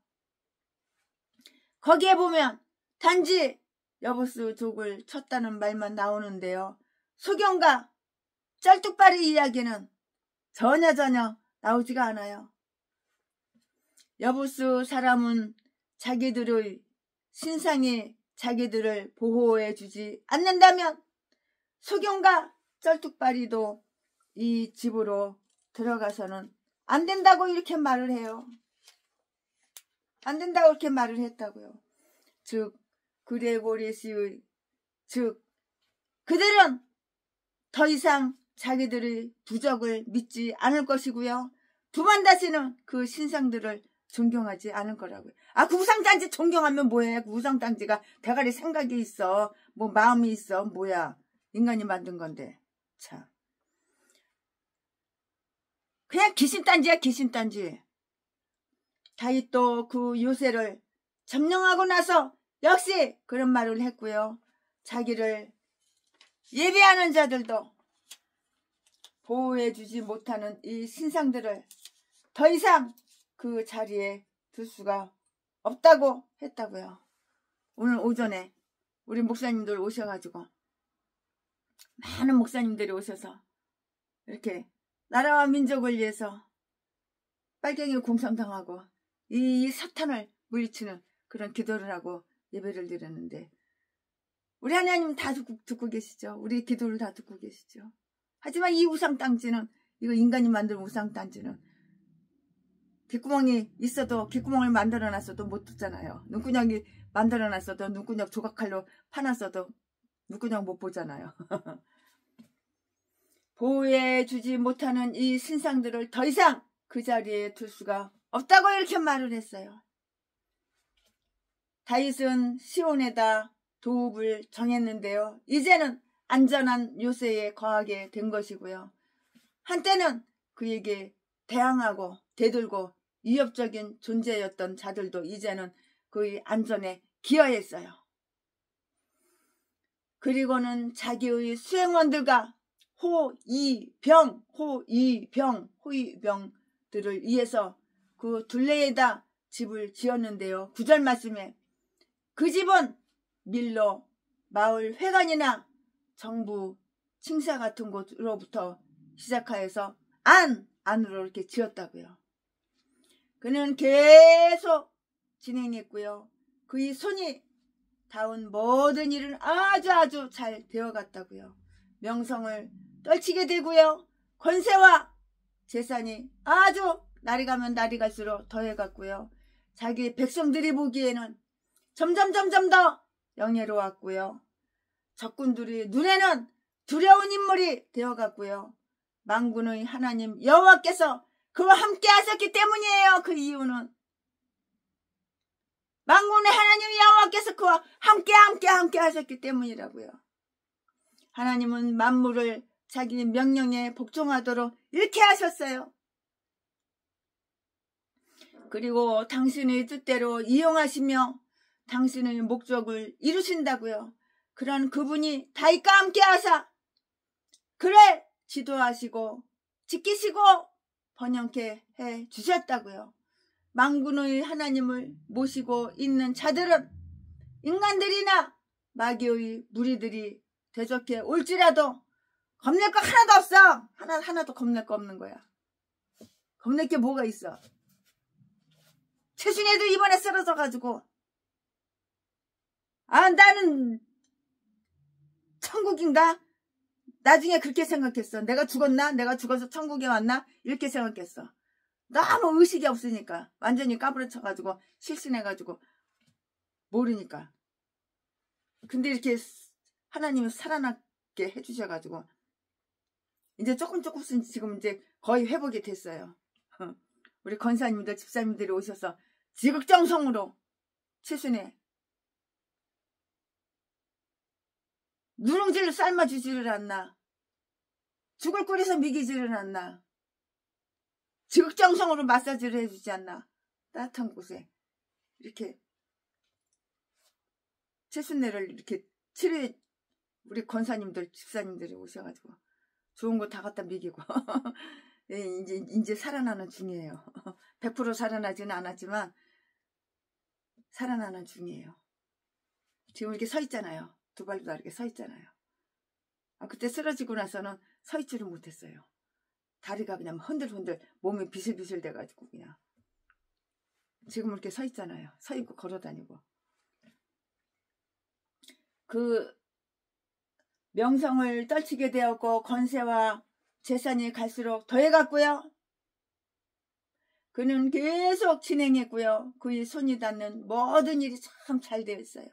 거기에 보면 단지 여부스족을 쳤다는 말만 나오는데요. 소경과 쩔뚝발이 이야기는 전혀 나오지가 않아요. 여부스 사람은 자기들의 신상이 자기들을 보호해주지 않는다면 소경과 쩔뚝발이도 이 집으로 들어가서는 안 된다고 이렇게 말을 해요. 안 된다고 이렇게 말을 했다고요. 즉 그레고리스의 그들은 더 이상 자기들의 부적을 믿지 않을 것이고요. 두 번 다시는 그 신상들을 존경하지 않을 거라고요. 그 우상단지 존경하면 뭐해? 그 우상단지가 대가리 생각이 있어. 뭐 마음이 있어. 뭐야. 인간이 만든 건데. 참. 그냥 귀신단지야 귀신단지. 다윗도 그 요새를 점령하고 나서 역시 그런 말을 했고요. 자기를 예배하는 자들도 보호해주지 못하는 이 신상들을 더 이상 그 자리에 둘 수가 없다고 했다고요. 오늘 오전에 우리 목사님들 오셔가지고 많은 목사님들이 오셔서 이렇게 나라와 민족을 위해서 빨갱이 공성당하고 이 사탄을 물리치는 그런 기도를 하고 예배를 드렸는데 우리 하나님 다 듣고 계시죠. 우리 기도를 다 듣고 계시죠. 하지만 이 우상단지는 이거 인간이 만든 우상단지는 귓구멍이 있어도 귓구멍을 만들어놨어도 못 듣잖아요. 눈구녕이 만들어놨어도 눈구녕 조각칼로 파놨어도 눈구녕 못 보잖아요. 보호해주지 못하는 이 신상들을 더 이상 그 자리에 둘 수가 없다고 이렇게 말을 했어요. 다윗은 시온에다 도읍을 정했는데요. 이제는 안전한 요새에 거하게 된 것이고요. 한때는 그에게 대항하고 대들고 위협적인 존재였던 자들도 이제는 그의 안전에 기여했어요. 그리고는 자기의 수행원들과 호위병들을 위해서 그 둘레에다 집을 지었는데요. 9절 말씀에 그 집은 밀로 마을 회관이나 정부 칭사 같은 곳으로부터 시작하여서 안으로 이렇게 지었다고요. 그는 계속 진행했고요. 그의 손이 닿은 모든 일은 아주 잘 되어갔다고요. 명성을 떨치게 되고요. 권세와 재산이 아주 날이 가면 날이 갈수록 더해갔고요. 자기 백성들이 보기에는 점점 더 영예로웠고요. 적군들이 눈에는 두려운 인물이 되어갔고요. 만군의 하나님 여호와께서 그와 함께 하셨기 때문이에요. 그 이유는 만군의 하나님 여호와께서 그와 함께 하셨기 때문이라고요. 하나님은 만물을 자기 명령에 복종하도록 이렇게 하셨어요. 그리고 당신의 뜻대로 이용하시며 당신의 목적을 이루신다고요. 그런 그분이 다윗과 함께 하사 그를 지도하시고 지키시고 번영케 해 주셨다고요. 만군의 하나님을 모시고 있는 자들은 인간들이나 마귀의 무리들이 대적해 올지라도 겁낼 거 하나도 없어. 하나도 겁낼 거 없는 거야. 겁낼 게 뭐가 있어. 최순애도 이번에 쓰러져가지고 나는 천국인가? 나중에 그렇게 생각했어. 내가 죽었나? 내가 죽어서 천국에 왔나? 이렇게 생각했어. 너무 의식이 없으니까 완전히 까부러쳐가지고 실신해가지고 모르니까. 근데 이렇게 하나님이 살아나게 해주셔가지고 이제 조금씩 지금 이제 거의 회복이 됐어요. 우리 권사님들 집사님들이 오셔서 지극정성으로 최순애 누룽지를 삶아주지를 않나. 죽을 끓여서 미기지를 않나. 지극정성으로 마사지를 해주지 않나. 따뜻한 곳에 이렇게 최순애를 이렇게 치료해. 우리 권사님들 집사님들이 오셔가지고 좋은 거 다 갖다 미기고 이제 살아나는 중이에요. 100% 살아나지는 않았지만 살아나는 중이에요. 지금 이렇게 서 있잖아요. 두 발도 다르게 서 있잖아요. 그때 쓰러지고 나서는 서 있지를 못했어요. 다리가 그냥 흔들흔들 몸이 비실비실 돼가지고 그냥 지금 이렇게 서 있잖아요. 서 있고 걸어다니고. 그 명성을 떨치게 되었고 권세와 재산이 갈수록 더해갔고요. 그는 계속 진행했고요. 그의 손이 닿는 모든 일이 참 잘 되었어요.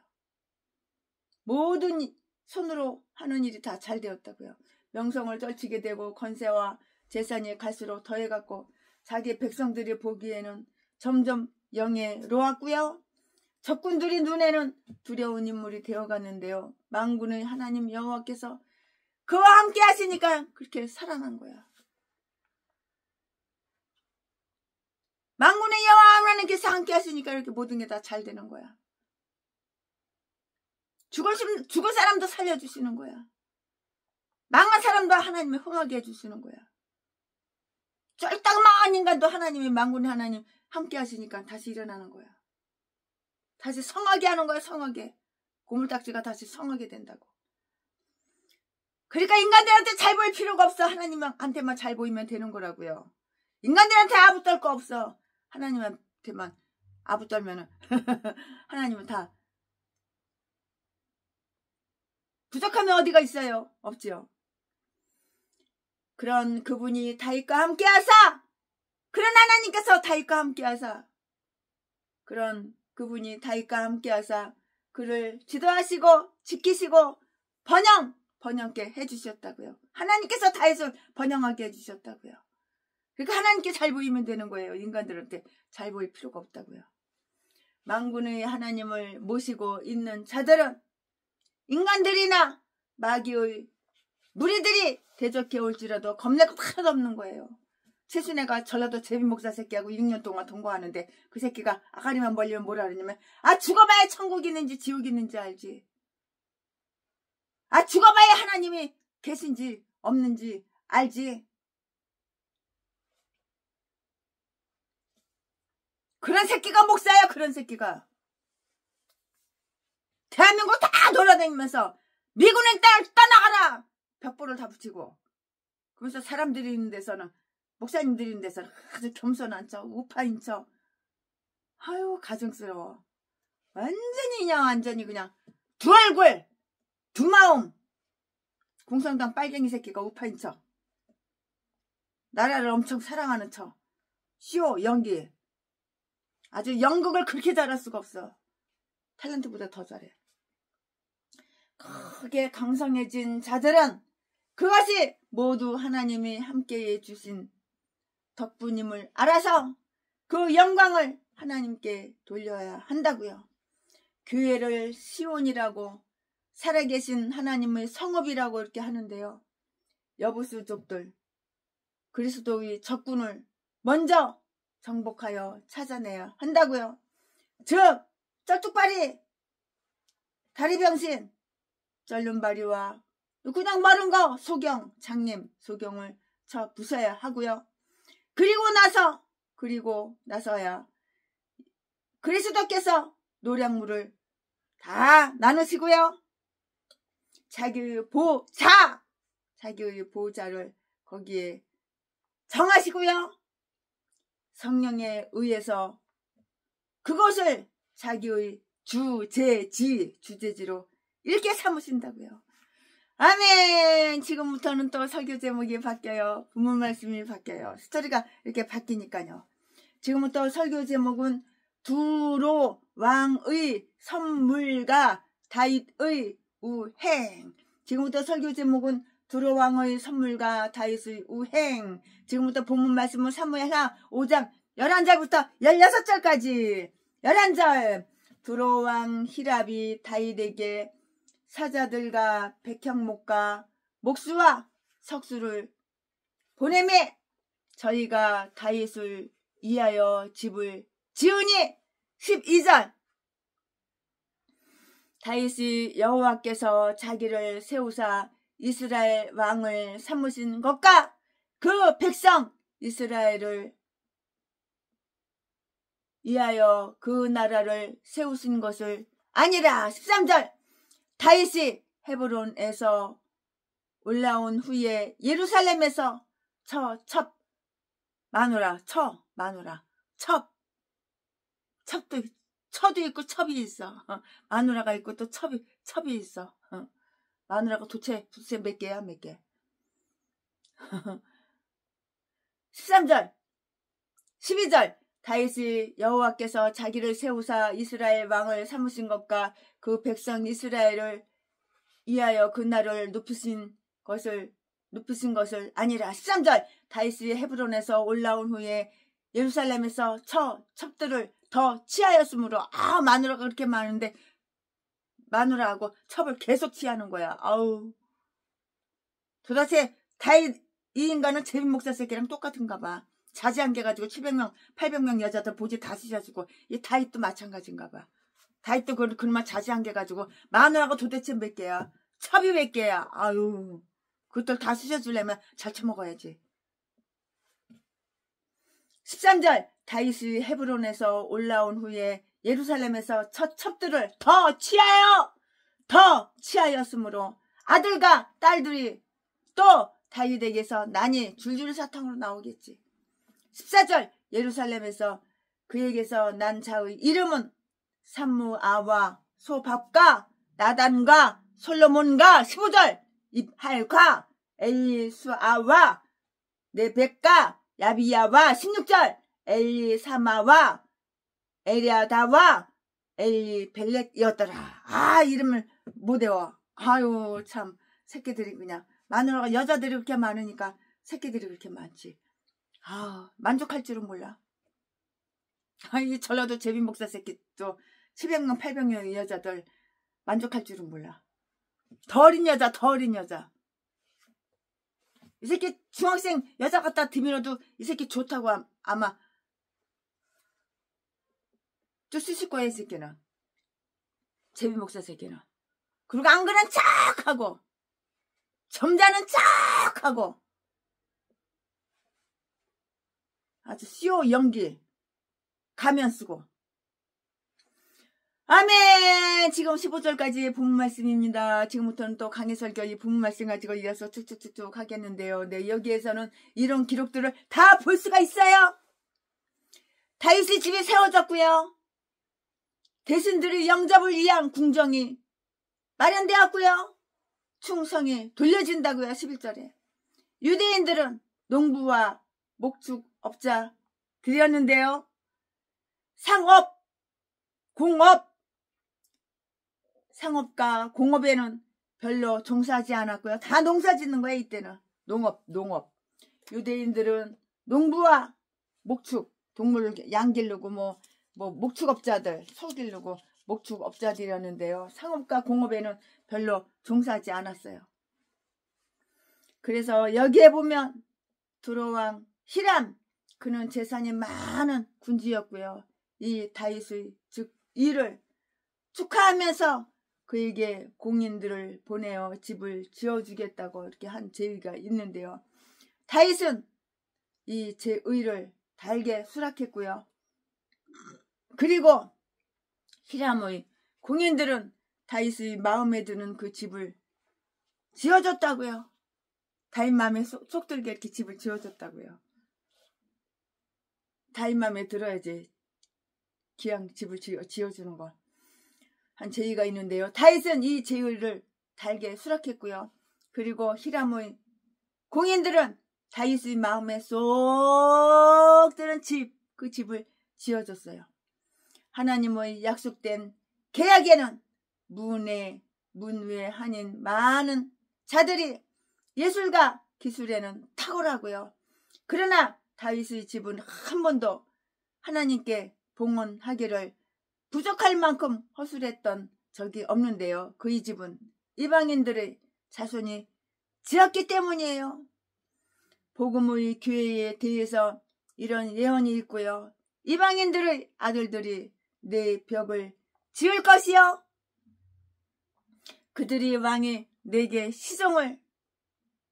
모든 손으로 하는 일이 다 잘 되었다고요. 명성을 떨치게 되고 권세와 재산이 갈수록 더해갔고 자기 백성들이 보기에는 점점 영예로웠고요. 적군들이 눈에는 두려운 인물이 되어갔는데요. 만군의 하나님 여호와께서 그와 함께 하시니까 그렇게 살아난 거야. 만군의 여호와 하나님께서 함께 하시니까 이렇게 모든 게 다 잘 되는 거야. 죽을 사람도 살려주시는 거야. 망한 사람도 하나님이 흥하게 해주시는 거야. 쫄딱망한 인간도 하나님이 만군의 하나님 함께 하시니까 다시 일어나는 거야. 다시 성하게 하는 거야. 성하게. 고물딱지가 다시 성하게 된다고. 그러니까 인간들한테 잘 보일 필요가 없어. 하나님한테만 잘 보이면 되는 거라고요. 인간들한테 아부 떨 거 없어. 하나님한테만 아부 떨면은 하나님은 다 부족하면 어디가 있어요? 없지요. 그런 그분이 다윗과 함께 하사, 그런 하나님께서 다윗과 함께 하사, 그런 그분이 다윗과 함께 하사 그를 지도하시고 지키시고 번영케 해주셨다고요. 하나님께서 다윗을 번영하게 해주셨다고요. 그러니까 하나님께 잘 보이면 되는 거예요. 인간들한테 잘 보일 필요가 없다고요. 만군의 하나님을 모시고 있는 자들은 인간들이나 마귀의 무리들이 대적해 올지라도 겁낼 거 하나도 없는 거예요. 최순애가 전라도 제비 목사 새끼하고 6년 동안 동거하는데 그 새끼가 아가리만 벌리면 뭐라 그러냐면 죽어봐야 천국이 있는지 지옥이 있는지 알지. 죽어봐야 하나님이 계신지 없는지 알지. 그런 새끼가 목사야. 그런 새끼가 대한민국 다 돌아다니면서 미군에 떠나가라 벽보를 다 붙이고 그러면서 사람들이 있는 데서는 목사님들이 있는 데서는 아주 겸손한 척 우파인 척. 아유 가증스러워. 완전히 그냥 두 얼굴 두 마음. 공산당 빨갱이 새끼가 우파인 척 나라를 엄청 사랑하는 척 쇼 연기 아주 연극을 그렇게 잘할 수가 없어. 탤런트보다 더 잘해. 크게 강성해진 자들은 그것이 모두 하나님이 함께해 주신 덕분임을 알아서 그 영광을 하나님께 돌려야 한다고요. 교회를 시온이라고 살아계신 하나님의 성읍이라고 이렇게 하는데요. 여부수족들 그리스도의 적군을 먼저 정복하여 찾아내야 한다고요. 즉 쩔뚝발이 다리병신 쩔눈발이와 그냥 마른 거 소경 장님 소경을 쳐 부숴야 하고요. 그리고 나서야 그리스도께서 노량물을 다 나누시고요. 자기의 보호자를 거기에 정하시고요. 성령에 의해서 그것을 자기의 주제지로 이렇게 삼으신다고요. 아멘. 지금부터는 또 설교 제목이 바뀌어요. 본문 말씀이 바뀌어요. 스토리가 이렇게 바뀌니까요. 지금부터 설교 제목은 두로 왕의 선물과 다윗의 우행. 지금부터 설교 제목은 두로 왕의 선물과 다윗의 우행. 지금부터 본문 말씀은 사무엘하 5장 11절부터 16절까지 11절. 두로 왕 히랍이 다윗에게 사자들과 백향목과 목수와 석수를 보내매 저희가 다윗을 위하여 집을 지으니 12절. 다윗이 여호와께서 자기를 세우사 이스라엘 왕을 삼으신 것과 그 백성 이스라엘을 위하여 그 나라를 세우신 것을 아니라. 13절. 다윗이 헤브론에서 올라온 후에 예루살렘에서 처도 있고 첩이 있어. 마누라가 있고 또 첩이 있어. 마누라가 도대체 몇 개야? 몇 개? 13절 12절. 다윗이 여호와께서 자기를 세우사 이스라엘 왕을 삼으신 것과 그 백성 이스라엘을 위하여 그 나라를 높이신 것을 아니라. 13절. 다윗이 헤브론에서 올라온 후에 예루살렘에서 첩들을 더 취하였으므로. 마누라가 그렇게 많은데 마누라하고 첩을 계속 취하는 거야. 아우. 도대체 다윗 이 인간은 제빈 목사 새끼랑 똑같은가 봐. 자지한 게 가지고 700명 800명 여자들 보지 다 쓰셔주고. 이 다윗도 마찬가지인가 봐. 다윗도 그놈만 자지한 게 가지고 마누라가 도대체 몇 개야? 첩이 몇 개야? 아유. 그것들 다 쓰셔주려면 잘 처먹어야지. 13절. 다윗이 헤브론에서 올라온 후에 예루살렘에서 첩들을 더 취하였으므로 아들과 딸들이 또 다윗에게서 난이 줄줄 사탕으로 나오겠지. 14절. 예루살렘에서 그에게서 난 자의 이름은 삼무아와 소밥과 나단과 솔로몬과. 15절. 입할과 엘리수아와 네벡과 야비야와. 16절. 엘리사마와 에리아다와 엘리벨렉이었더라. 이름을 못 외워. 아유 참 새끼들이 그냥 마누라가 여자들이 그렇게 많으니까 새끼들이 그렇게 많지. 만족할 줄은 몰라. 이 전라도 제빈 목사 새끼 또 700명 800명의 여자들 만족할 줄은 몰라. 더 어린 여자. 이 새끼 중학생 여자 갖다 드밀어도 이 새끼 좋다고 아마 또 쓰실 거야. 이 새끼는 제빈 목사 새끼는. 그리고 안 그런 척하고 점잖은 척하고 아주 쇼 연기 가면 쓰고. 아멘. 지금 15절까지 본문 말씀입니다. 지금부터는 또 강해설교 이 본문 말씀 가지고 이어서 쭉쭉쭉쭉 하겠는데요. 네, 여기에서는 이런 기록들을 다 볼 수가 있어요. 다윗의 집이 세워졌고요. 대신들의 영접을 위한 궁정이 마련되었고요. 충성이 돌려진다고요. 11절에. 유대인들은 농부와 목축업자들이었는데요. 상업과 공업에는 별로 종사하지 않았고요. 다 농사 짓는 거예요. 이때는 농업. 유대인들은 농부와 목축, 동물 양 기르고 뭐 목축업자들, 소 기르고 목축업자들이었는데요. 상업과 공업에는 별로 종사하지 않았어요. 그래서 여기에 보면 두로왕 히람, 그는 재산이 많은 군주였고요. 이 다윗의 즉 일을 축하하면서 그에게 공인들을 보내어 집을 지어주겠다고 이렇게 한 제의가 있는데요. 다윗은 이 제의를 달게 수락했고요. 그리고 히람의 공인들은 다윗의 마음에 드는 그 집을 지어줬다고요. 다윗 마음에 속 들게 이렇게 집을 지어줬다고요. 다윗 마음에 들어야지 기왕 집을 지어주는 거. 한 제의가 있는데요. 다윗은 이 제의를 달게 수락했고요. 그리고 히람의 공인들은 다윗의 마음에 쏙 드는 그 집을 지어줬어요. 하나님의 약속된 계약에는 문 외 한인 많은 자들이 예술과 기술에는 탁월하고요. 그러나 다윗의 집은 한 번도 하나님께 봉헌하기를 부족할 만큼 허술했던 적이 없는데요. 그의 집은 이방인들의 자손이 지었기 때문이에요. 복음의 교회에 대해서 이런 예언이 있고요. 이방인들의 아들들이 내 벽을 지을 것이요. 그들이 왕이 내게 시종을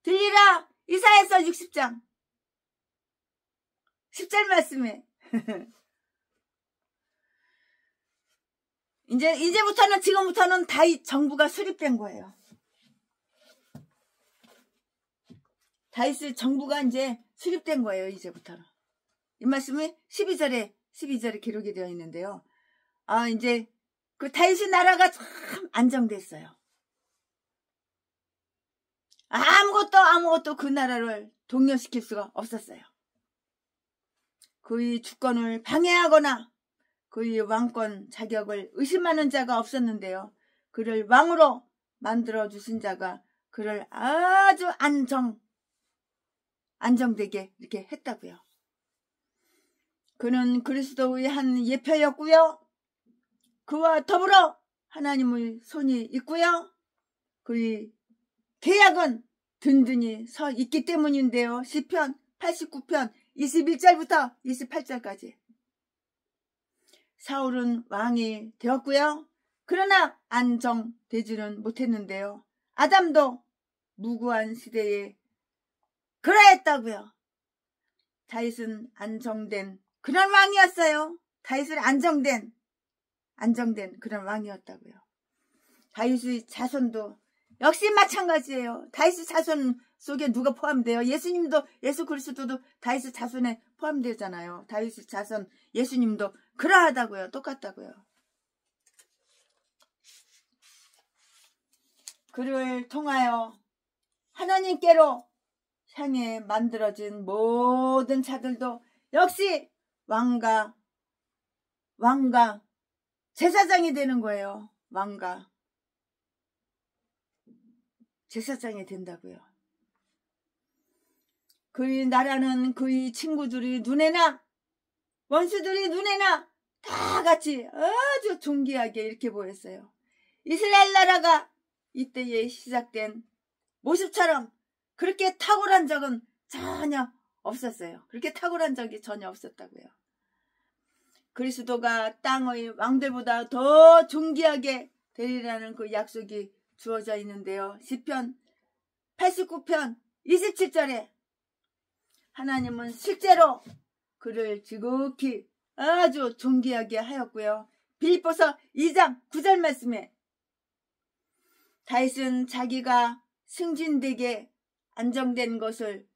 들리라. 이사야서 60장 10절 말씀에 지금부터는 다윗 정부가 수립된 거예요. 다윗의 정부가 이제 수립된 거예요. 이제부터는. 이 말씀이 12절에 기록이 되어 있는데요. 이제 그 다윗의 나라가 참 안정됐어요. 아무것도 그 나라를 동요시킬 수가 없었어요. 그의 주권을 방해하거나 그의 왕권 자격을 의심하는 자가 없었는데요. 그를 왕으로 만들어 주신 자가 그를 아주 안정되게 이렇게 했다고요. 그는 그리스도의 한 예표였고요. 그와 더불어 하나님의 손이 있고요. 그의 계약은 든든히 서 있기 때문인데요. 시편 89편 21절부터 28절까지. 사울은 왕이 되었고요. 그러나 안정되지는 못했는데요. 아담도 무구한 시대에 그러했다고요. 다윗은 안정된 그런 왕이었어요. 다윗은 안정된 그런 왕이었다고요. 다윗의 자손도 역시 마찬가지예요. 다윗의 자손 속에 누가 포함돼요? 예수 그리스도도 다윗의 자손에 포함되잖아요. 다윗의 자손 예수님도 그러하다고요. 똑같다고요. 그를 통하여 하나님께로 향해 만들어진 모든 자들도 역시 왕과 제사장이 되는 거예요. 왕과 제사장이 된다고요. 그의 나라는 그의 친구들이 눈에나 원수들이 눈에나 다 같이 아주 존귀하게 이렇게 보였어요. 이스라엘 나라가 이때에 시작된 모습처럼 그렇게 탁월한 적은 전혀 없었어요. 그렇게 탁월한 적이 전혀 없었다고요. 그리스도가 땅의 왕들보다 더 존귀하게 되리라는 그 약속이 주어져 있는데요. 시편 89편 27절에 하나님은 실제로 그를 지극히 아주 존귀하게 하였고요. 빌립보서 2장 9절 말씀에 다윗은 자기가 승진되게 안정된 것은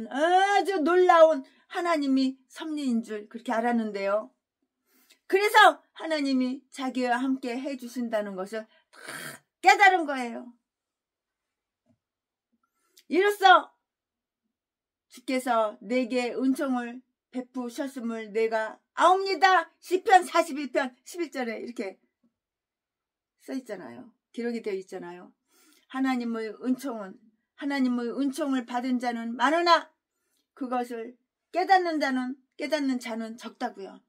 아주 놀라운 하나님이 섭리인 줄 그렇게 알았는데요. 그래서 하나님이 자기와 함께 해주신다는 것을 다 깨달은 거예요. 이로써 주께서 내게 은총을 베푸셨음을 내가 아옵니다. 시편 41편 11절에 이렇게 써 있잖아요. 기록이 되어 있잖아요. 하나님의 은총을 받은 자는 많으나 그것을 깨닫는 자는 적다고요.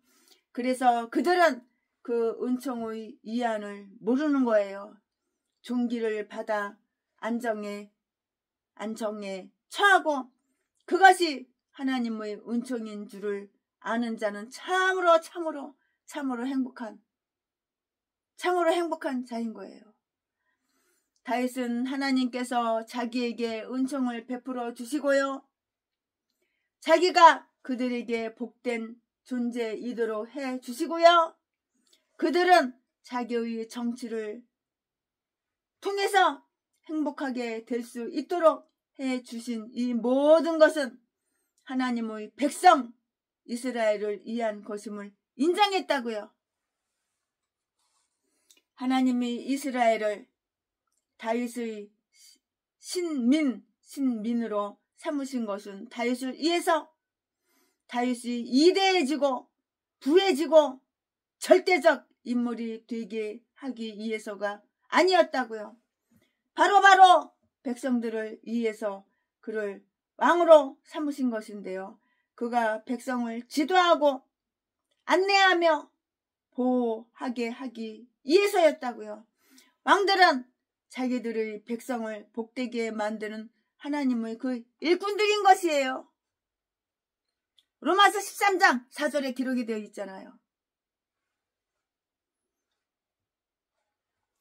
그래서 그들은 그 은총의 이한을 모르는 거예요. 종기를 받아 안정에 처하고 그것이 하나님의 은총인 줄을 아는 자는 참으로 행복한 자인 거예요. 다윗은 하나님께서 자기에게 은총을 베풀어 주시고요. 자기가 그들에게 복된 존재이도록 해 주시고요. 그들은 자기의 정치를 통해서 행복하게 될 수 있도록 해 주신 이 모든 것은 하나님의 백성 이스라엘을 위한 것임을 인정했다고요. 하나님이 이스라엘을 다윗의 신민으로 삼으신 것은 다윗을 위해서 다윗이 이대해지고 부해지고 절대적 인물이 되게 하기 위해서가 아니었다고요. 바로 백성들을 위해서 그를 왕으로 삼으신 것인데요. 그가 백성을 지도하고 안내하며 보호하게 하기 위해서였다고요. 왕들은 자기들의 백성을 복되게 만드는 하나님의 그 일꾼들인 것이에요. 로마서 13장 4절에 기록이 되어 있잖아요.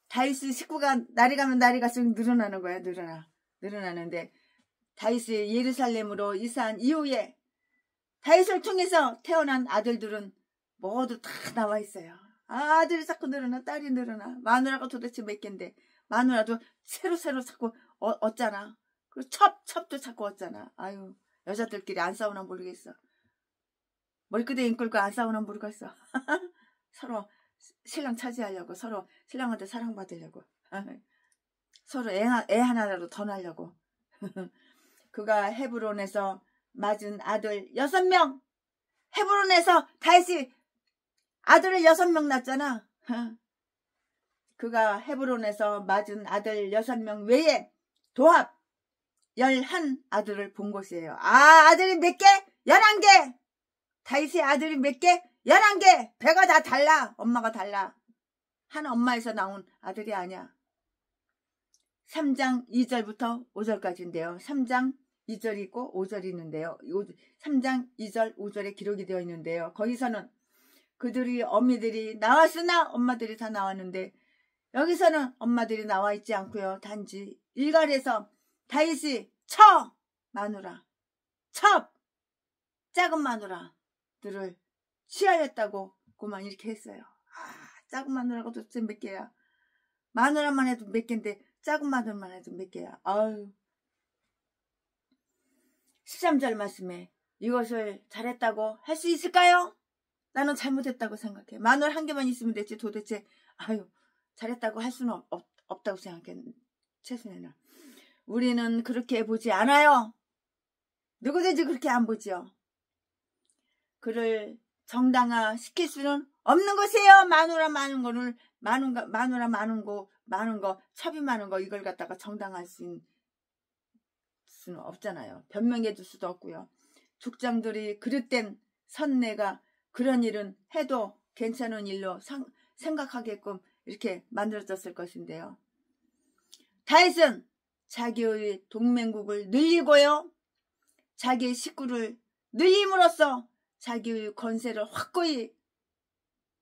다윗의 식구가 날이 가면 날이 갈수록 늘어나는 거야. 늘어나는데 다윗이 예루살렘으로 이사한 이후에 다윗을 통해서 태어난 아들들은 모두 다 나와 있어요. 아들이 자꾸 늘어나, 딸이 늘어나. 마누라가 도대체 몇 갠데 마누라도 새로 자꾸 얻잖아. 그리고 첩도 자꾸 얻잖아. 아유, 여자들끼리 안 싸우나 모르겠어. 머리끄댕이 끌고 안 싸우나 모르겠어. 서로 신랑 차지하려고, 서로 신랑한테 사랑받으려고, 서로 애 하나라도 더 낳으려고. 그가 헤브론에서 맞은 아들 6명, 헤브론에서 다윗이 아들을 6명 낳았잖아. 그가 헤브론에서 맞은 아들 6명 외에 도합 11아들을 본 곳이에요. 아들이 몇 개? 11개. 다윗의 아들이 몇 개? 11개. 배가 다 달라. 엄마가 달라. 한 엄마에서 나온 아들이 아니야. 3장 2절부터 5절까지인데요. 3장 2절이 있고 5절이 있는데요. 3장 2절 5절에 기록이 되어 있는데요. 거기서는 그들이 어미들이 나왔으나 엄마들이 다 나왔는데 여기서는 엄마들이 나와 있지 않고요. 단지 일갈에서 다윗이 마누라, 작은 마누라들을 취하였다고 그만 이렇게 했어요. 작은 마누라가 도대체 몇 개야? 마누라만 해도 몇 개인데 작은 마누라만 해도 몇 개야? 아유. 13절 말씀에 이것을 잘했다고 할 수 있을까요? 나는 잘못했다고 생각해. 마누라 한 개만 있으면 됐지 도대체 잘했다고 할 수는 없다고 생각해. 최순애는. 우리는 그렇게 보지 않아요. 누구든지 그렇게 안 보죠. 그를 정당화 시킬 수는 없는 것이에요. 마누라 많은 거, 첩이 많은 거 이걸 갖다가 정당할 수는 없잖아요. 변명해 줄 수도 없고요. 족장들이 그릇된 선내가 그런 일은 해도 괜찮은 일로 생각하게끔 이렇게 만들어졌을 것인데요. 다윗은 자기의 동맹국을 늘리고요. 자기의 식구를 늘림으로써 자기의 권세를 확고히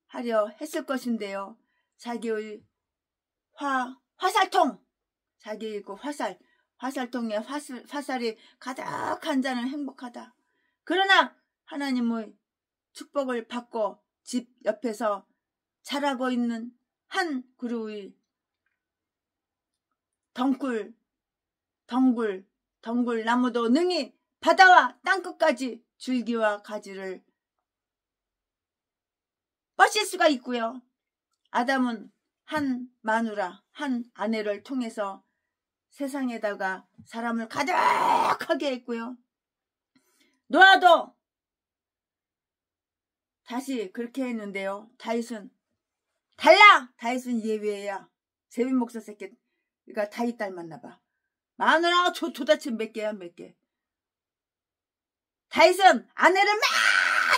하려 했을 것인데요. 자기의 화살통, 자기의 그 화살통에 화살이 가득한 자는 행복하다. 그러나 하나님의 축복을 받고 집 옆에서 자라고 있는 한 그루의 덩굴 나무도 능히 바다와 땅끝까지 줄기와 가지를 뻗칠 수가 있고요. 아담은 한 마누라, 한 아내를 통해서 세상에다가 사람을 가득하게 했고요. 노아도 다시 그렇게 했는데요. 다윗은 달라. 다윗은 예외야. 제비 목사 새끼가 다윗 닮았나봐. 마누라가 도대체 몇 개야 몇 개. 다윗은 아내를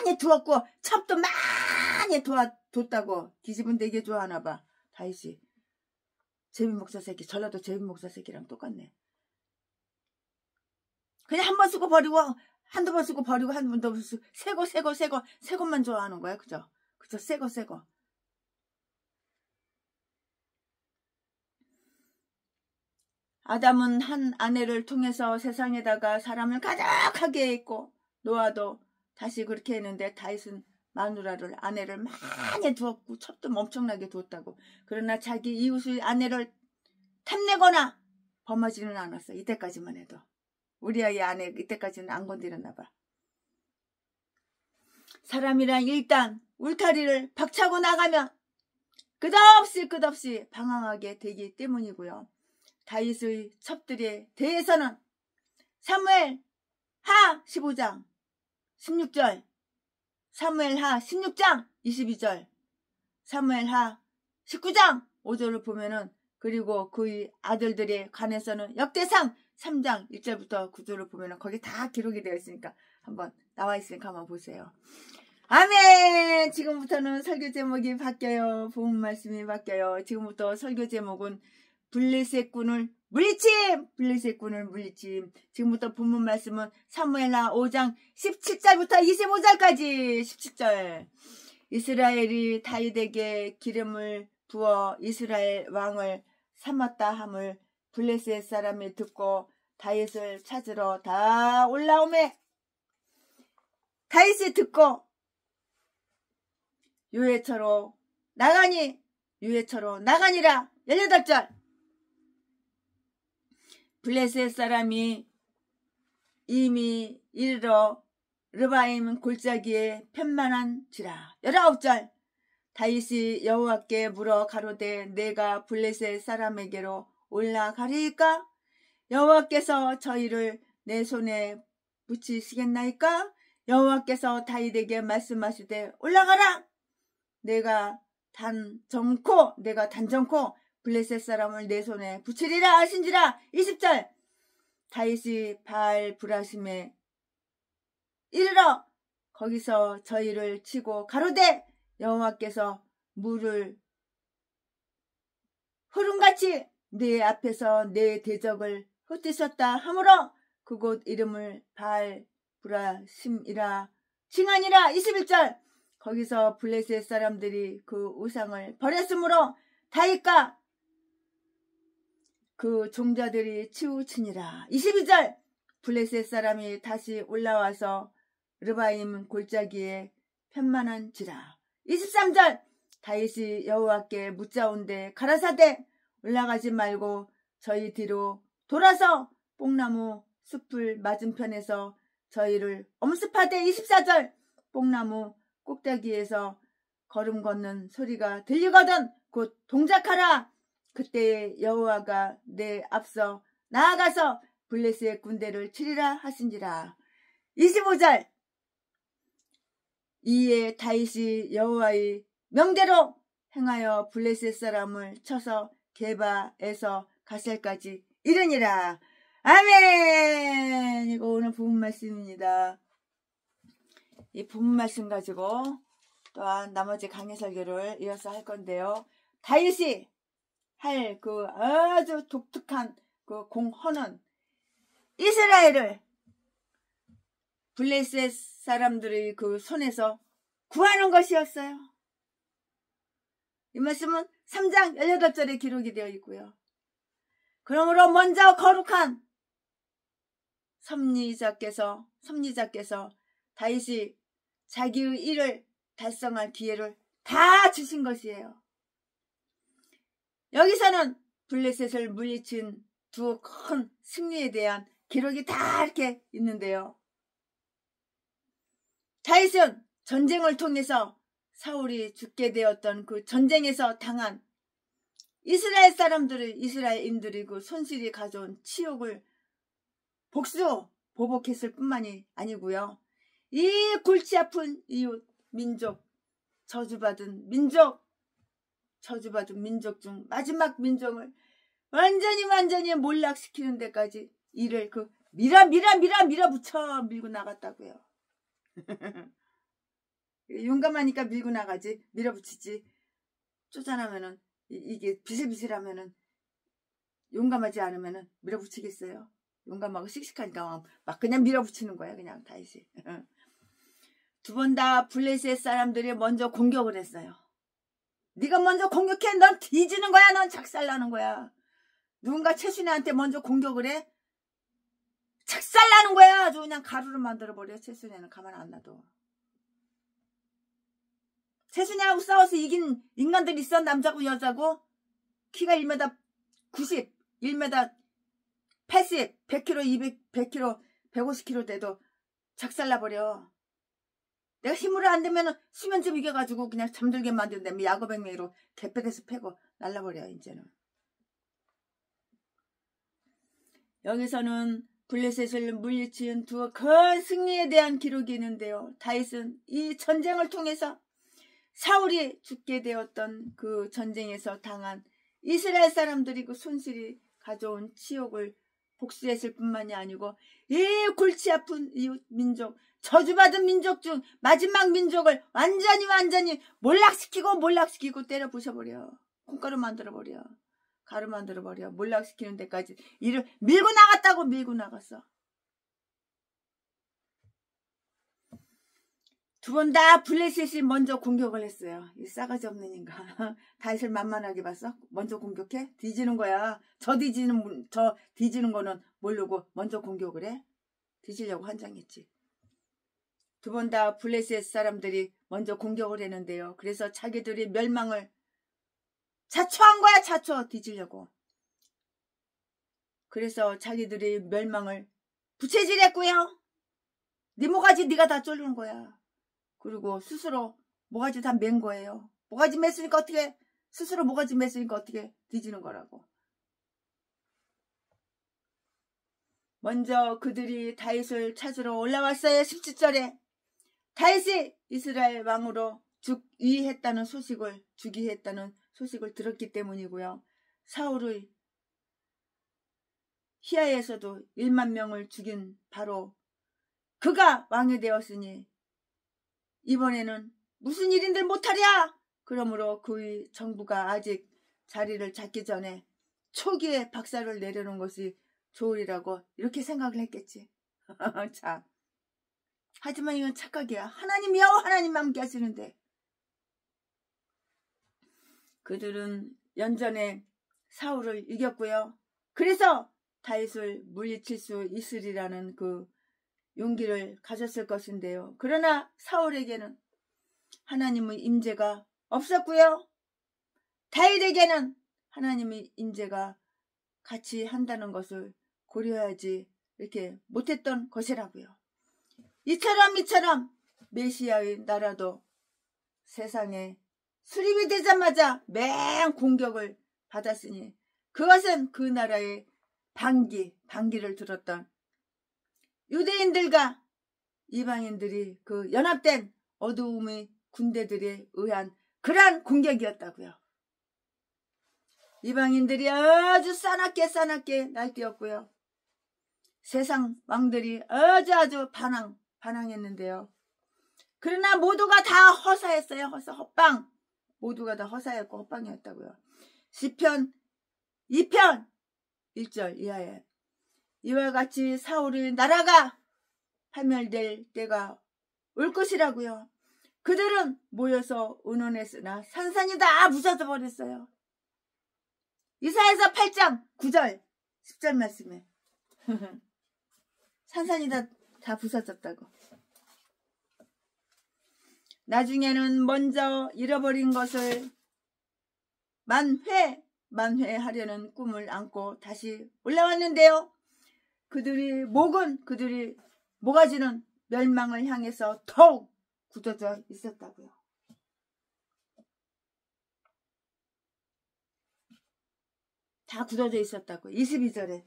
많이 두었고 첩도 많이 뒀다고 기집은 되게 좋아하나봐. 다윗이. 제비 목사 새끼. 전라도 제비 목사 새끼랑 똑같네. 그냥 한 번 쓰고 버리고 한두 번 쓰고 버리고 한 번 더 쓰고 새 것만 좋아하는 거야. 그죠? 새 거. 아담은 한 아내를 통해서 세상에다가 사람을 가득하게 했고 노아도 다시 그렇게 했는데 다윗은 마누라를 아내를 많이 두었고 첩도 엄청나게 두었다고. 그러나 자기 이웃의 아내를 탐내거나 범하지는 않았어. 이때까지만 해도. 우리 아이 아내 이때까지는 안 건드렸나 봐. 사람이란 일단 울타리를 박차고 나가면 끝없이 방황하게 되기 때문이고요. 다윗의 첩들에 대해서는 사무엘하 15장 16절, 사무엘하 16장 22절, 사무엘하 19장 5절을 보면은 그리고 그의 아들들에 관해서는 역대상 3장 1절부터 9절을 보면은 거기 다 기록이 되어 있으니까 한번 나와 있으니까 한번 보세요. 아멘. 지금부터는 설교 제목이 바뀌어요. 본문 말씀이 바뀌어요. 지금부터 설교 제목은 블레셋군을 물리침. 지금부터 본문 말씀은 사무엘하 5장 17절부터 25절까지 17절. 이스라엘이 다윗에게 기름을 부어 이스라엘 왕을 삼았다 함을 블레셋 사람이 듣고 다윗을 찾으러 다 올라오매 다윗이 듣고 유해처로 나가니라 18절. 블레셋 사람이 이미 이르러 르바임 골짜기에 편만한지라 19절. 다윗이 여호와께 물어 가로되 내가 블레셋 사람에게로 올라가리이까? 여호와께서 저희를 내 손에 붙이시겠나이까? 여호와께서 다윗에게 말씀하시되 올라가라. 내가 단정코 블레셋 사람을 내 손에 붙이리라 하신지라. 20절. 다윗이 바알 브라심에 이르러 거기서 저희를 치고 가로되 여호와께서 물을 흐름같이 내 앞에서 내 대적을 흩으셨다 하므로 그곳 이름을 바알 브라심이라 칭하니라. 21절. 거기서 블레셋 사람들이 그 우상을 버렸으므로 다윗과 그 종자들이 치우치니라. 22절. 블레셋 사람이 다시 올라와서 르바임 골짜기에 편만한지라. 23절. 다윗이 여호와께 묻자온데 가라사대 올라가지 말고 저희 뒤로 돌아서 뽕나무 숲을 맞은편에서 저희를 엄습하되. 24절. 뽕나무 꼭대기에서 걸음 걷는 소리가 들리거든 곧 동작하라. 그때 여호와가 내 앞서 나아가서 블레셋 군대를 치리라 하신지라. 25절. 이에 다윗이 여호와의 명대로 행하여 블레셋 사람을 쳐서 게바에서 가셀까지 이르니라. 아멘. 이거 오늘 본문 말씀입니다. 이 본문 말씀 가지고 또한 나머지 강의 설교를 이어서 할 건데요. 다윗이 할 그 아주 독특한 그 공헌은 이스라엘을 블레셋 사람들의 그 손에서 구하는 것이었어요. 이 말씀은 3장 18절에 기록이 되어 있고요. 그러므로 먼저 거룩한 섭리자께서 다윗이 자기의 일을 달성할 기회를 다 주신 것이에요. 여기서는 블레셋을 물리친 두 큰 승리에 대한 기록이 다 이렇게 있는데요. 다윗은 전쟁을 통해서 사울이 죽게 되었던 그 전쟁에서 당한 이스라엘인들이 그 손실이 가져온 치욕을 보복했을 뿐만이 아니고요. 이 골치 아픈 이웃 민족, 저주받은 민족, 저주받은 민족 중 마지막 민족을 완전히 몰락시키는 데까지 이를 밀어붙여 밀고 나갔다고요. 용감하니까 밀고 나가지, 밀어붙이지. 쫓아나면은 이게 비실비실하면은, 용감하지 않으면은 밀어붙이겠어요. 용감하고 씩씩하니까 막 그냥 밀어붙이는 거야, 그냥 다윗이. 두 번 다 블레셋 사람들이 먼저 공격을 했어요. 네가 먼저 공격해. 넌 뒤지는 거야. 넌 작살나는 거야. 누군가 최순애한테 먼저 공격을 해. 작살나는 거야. 아주 그냥 가루로 만들어버려. 최순애는 가만 안 놔둬. 최순애하고 싸워서 이긴 인간들 있어. 남자고 여자고. 키가 1m 90, 1m 80, 100kg, 200, 100kg, 150kg 돼도 작살나버려. 내가 힘으로 안 되면 수면제 이겨가지고 그냥 잠들게 만든다면 야구백맹이로 개패에서 패고 날라버려. 이제는. 여기서는 블레셋을 물리친 두 큰 승리에 대한 기록이 있는데요. 다윗은 이 전쟁을 통해서 사울이 죽게 되었던 그 전쟁에서 당한 이스라엘 사람들이 그 손실이 가져온 치욕을 복수했을 뿐만이 아니고 이 골치 아픈 이웃 민족, 저주받은 민족 중 마지막 민족을 완전히 몰락시키고 때려 부셔버려. 콩가루 만들어버려. 가루 만들어버려. 몰락시키는 데까지 이를 밀고 나갔다고. 밀고 나갔어. 두 번 다 블레셋이 먼저 공격을 했어요. 이 싸가지 없는 인간. 다윗을 만만하게 봤어? 먼저 공격해? 뒤지는 거야. 저 뒤지는 거는 모르고 먼저 공격을 해? 뒤지려고 환장했지. 두 번 다 블레셋 사람들이 먼저 공격을 했는데요. 그래서 자기들이 멸망을 자초한 거야. 자초. 뒤지려고. 그래서 자기들이 멸망을 부채질했고요. 네 모가지 네가 다 자르는 거야. 그리고 스스로 모가지 다 맨 거예요. 모가지 맸으니까 어떻게, 스스로 모가지 맸으니까 어떻게 뒤지는 거라고. 먼저 그들이 다윗을 찾으러 올라왔어요. 17절에 다윗이 이스라엘 왕으로 즉위했다는 소식을 들었기 때문이고요. 사울의 히야에서도 1만 명을 죽인 바로 그가 왕이 되었으니 이번에는 무슨 일인들 못하랴. 그러므로 그의 정부가 아직 자리를 잡기 전에 초기에 박살을 내려는 것이 좋으리라고 이렇게 생각을 했겠지. 자, 하지만 이건 착각이야. 하나님이요, 하나님 함께 하시는데. 그들은 연전에 사울을 이겼고요. 그래서 다윗을 물리칠 수 있으리라는 그 용기를 가졌을 것인데요. 그러나 사울에게는 하나님의 임재가 없었고요. 다윗에게는 하나님의 임재가 같이 한다는 것을 고려하지 이렇게 못했던 것이라고요. 이처럼 메시아의 나라도 세상에 수립이 되자마자 맹 공격을 받았으니 그것은 그 나라의 반기를 들었던 유대인들과 이방인들이 그 연합된 어두움의 군대들에 의한 그러한 공격이었다고요. 이방인들이 아주 싸납게 날뛰었고요. 세상 왕들이 아주 반항했는데요. 그러나 모두가 다 허사했어요. 헛방. 모두가 다 허사였고 헛방이었다고요. 시편 2편 1절 이하에 이와 같이 사울의 나라가 파멸될 때가 올 것이라고요. 그들은 모여서 의논했으나 산산이 다 부서져 버렸어요. 이사야서 8장 9절 10절 말씀에 산산이 다 부서졌다고. 나중에는 먼저 잃어버린 것을 만회하려는 꿈을 안고 다시 올라왔는데요. 그들이 모가지는 멸망을 향해서 더욱 굳어져 있었다고요. 다 굳어져 있었다고. 22절에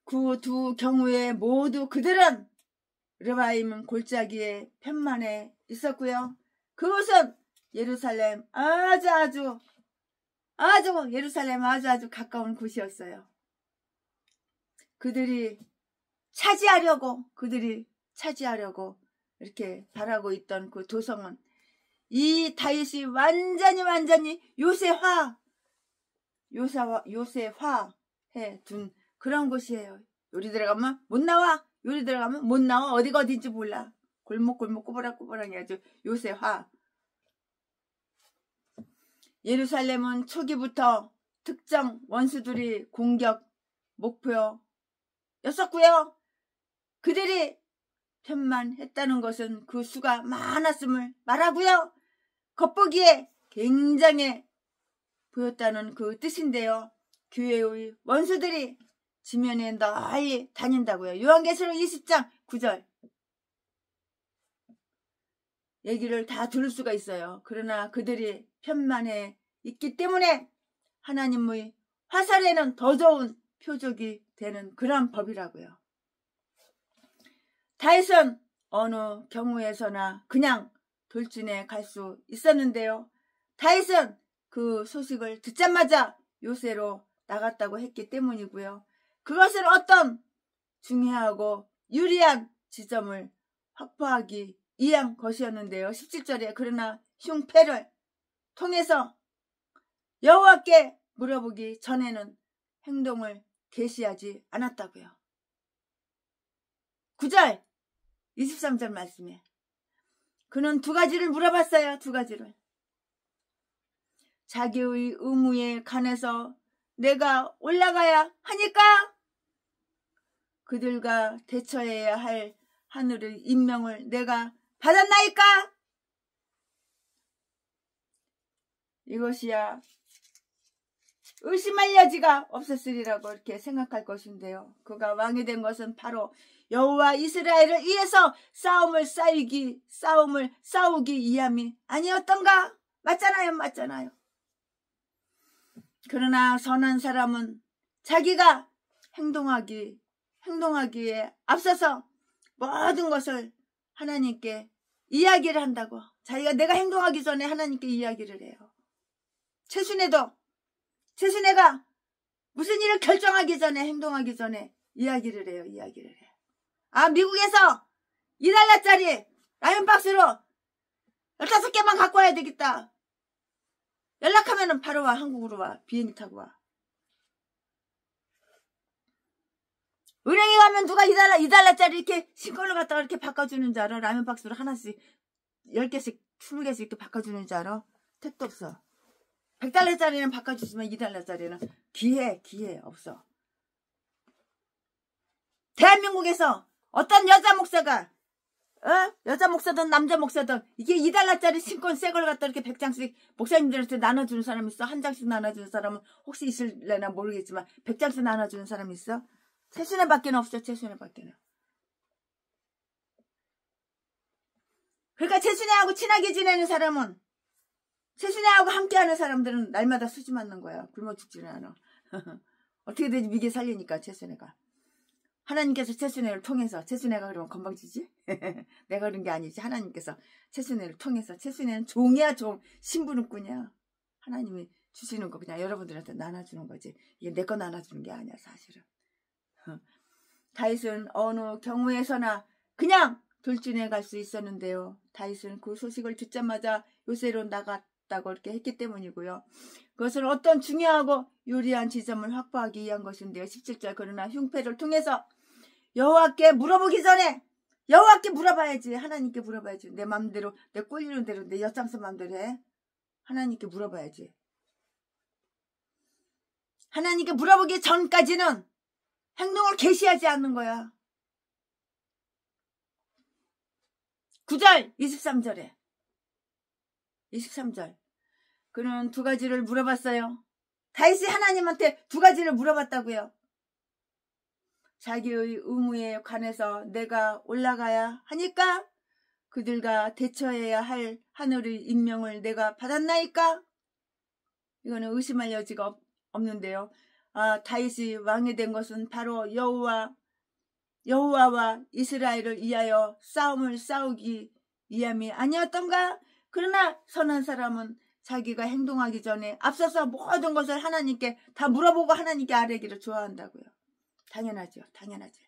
그 두 경우에 모두 그들은 르바임 골짜기에 편만에 있었고요. 그곳은 예루살렘 아주 예루살렘 아주 가까운 곳이었어요. 그들이 차지하려고 이렇게 바라고 있던 그 도성은 이 다윗이 완전히 요새화해 둔 그런 곳이에요. 요리 들어가면 못 나와. 어디가 어딘지 몰라. 골목 꼬부락꼬부락이 아주 요새화. 예루살렘은 초기부터 특정 원수들이 공격 목표였었고요. 그들이 편만했다는 것은 그 수가 많았음을 말하고요. 겉보기에 굉장해 보였다는 그 뜻인데요. 교회의 원수들이 지면에 널리 다닌다고요. 요한계시록 20장 9절 얘기를 다 들을 수가 있어요. 그러나 그들이 편만해 있기 때문에 하나님의 화살에는 더 좋은 표적이 되는 그런 법이라고요. 다윗은 어느 경우에서나 그냥 돌진해 갈 수 있었는데요. 다윗은 그 소식을 듣자마자 요새로 나갔다고 했기 때문이고요. 그것은 어떤 중요하고 유리한 지점을 확보하기 위한 것이었는데요. 17절에 그러나 흉패를 통해서 여호와께 물어보기 전에는 행동을 개시하지 않았다고요. 9절 23절 말씀에 그는 두 가지를 물어봤어요. 두 가지를. 자기의 의무에 관해서 내가 올라가야 하니까 그들과 대처해야 할 하늘의 임명을 내가 받았나이까? 이것이야 의심할 여지가 없었으리라고 이렇게 생각할 것인데요. 그가 왕이 된 것은 바로 여호와 이스라엘을 위해서 싸움을 싸우기 위함이 아니었던가? 맞잖아요. 그러나 선한 사람은 자기가 행동하기에 앞서서 모든 것을 하나님께 이야기를 한다고. 자기가 내가 행동하기 전에 하나님께 이야기를 해요. 최순애가 무슨 일을 결정하기 전에 행동하기 전에 이야기를 해요. 미국에서 $2짜리 라면박스로 15개만 갖고 와야 되겠다. 연락하면은 바로 와. 한국으로 와. 비행기 타고 와. 은행에 가면 누가 $2짜리 이렇게 신걸로 갖다가 이렇게 바꿔주는 줄 알아? 라면 박스로 하나씩 10개씩 20개씩 이렇게 바꿔주는 줄 알아? 택도 없어. $100짜리는 바꿔주지만 $2짜리는 기회 없어. 대한민국에서 어떤 여자 목사가 여자 목사든 남자 목사든 이게 $2짜리 신권 새 걸 갖다 이렇게 100장씩 목사님들한테 나눠주는 사람 있어? 한 장씩 나눠주는 사람은 혹시 있을래나 모르겠지만 100장씩 나눠주는 사람 있어? 최순애밖에 없어. 최순애밖에는. 그러니까 최순애하고 친하게 지내는 사람은 최순애하고 함께하는 사람들은 날마다 수지 맞는 거야. 굶어 죽지는 않아. 어떻게든 미개 살리니까 최순애가. 하나님께서 최순애를 통해서 최순애가 그러면 건방지지? 내가 그런 게 아니지. 하나님께서 최순애를 통해서. 최순애는 종이야 종. 신부름꾼이야. 하나님이 주시는 거 그냥 여러분들한테 나눠주는 거지. 이게 내 거 나눠주는 게 아니야 사실은. 다윗은 어느 경우에서나 그냥 돌진해 갈 수 있었는데요. 다윗은 그 소식을 듣자마자 요새로 나갔다고 이렇게 했기 때문이고요. 그것은 어떤 중요하고 유리한 지점을 확보하기 위한 것인데요. 17절 그러나 흉패를 통해서 여호와께 물어보기 전에 여호와께 물어봐야지. 하나님께 물어봐야지. 내 맘대로 내 꼴리는 대로 내 엿장수 맘대로 해. 하나님께 물어봐야지. 하나님께 물어보기 전까지는 행동을 개시하지 않는 거야. 9절 23절에 23절 그는 두 가지를 물어봤어요. 다윗이 하나님한테 두 가지를 물어봤다고요. 자기의 의무에 관해서 내가 올라가야 하니까 그들과 대처해야 할 하늘의 임명을 내가 받았나이까? 이거는 의심할 여지가 없는데요. 다윗이 왕이 된 것은 바로 여호와와 이스라엘을 위하여 싸움을 싸우기 위함이 아니었던가? 그러나 선한 사람은 자기가 행동하기 전에 앞서서 모든 것을 하나님께 다 물어보고 하나님께 아뢰기를 좋아한다고요. 당연하죠. 당연하죠.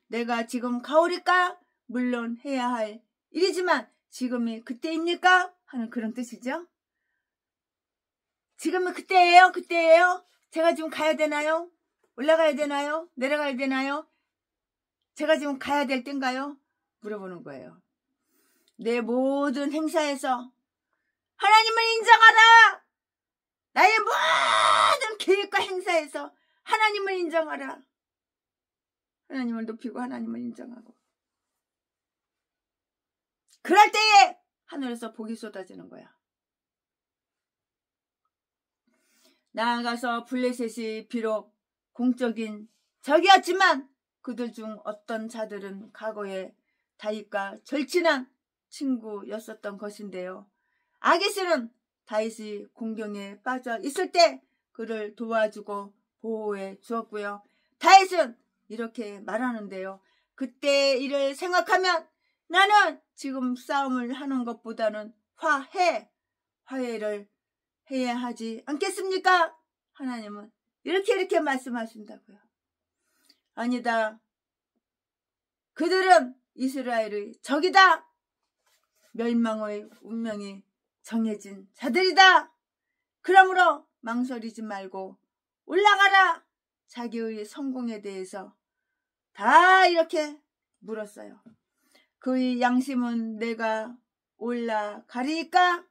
내가 지금 가오리까? 물론 해야 할 일이지만 지금이 그때입니까? 하는 그런 뜻이죠. 지금은 그때예요? 그때예요? 제가 지금 가야 되나요? 올라가야 되나요? 내려가야 되나요? 제가 지금 가야 될 땐가요? 물어보는 거예요. 내 모든 행사에서 하나님을 인정하라! 나의 모든 계획과 행사에서 하나님을 인정하라. 하나님을 높이고 하나님을 인정하고. 그럴 때에 하늘에서 복이 쏟아지는 거야. 나아가서 블레셋이 비록 공적인 적이었지만 그들 중 어떤 자들은 과거에 다윗과 절친한 친구였었던 것인데요. 아기스는 다윗이 공경에 빠져 있을 때 그를 도와주고 보호해 주었고요. 다윗은 이렇게 말하는데요. 그때 일을 생각하면 나는 지금 싸움을 하는 것보다는 화해를 해야 하지 않겠습니까? 하나님은 이렇게 말씀하신다고요. 아니다. 그들은 이스라엘의 적이다. 멸망의 운명이 정해진 자들이다. 그러므로 망설이지 말고 올라가라. 자기의 성공에 대해서 다 이렇게 물었어요. 그의 양심은 내가 올라가리까?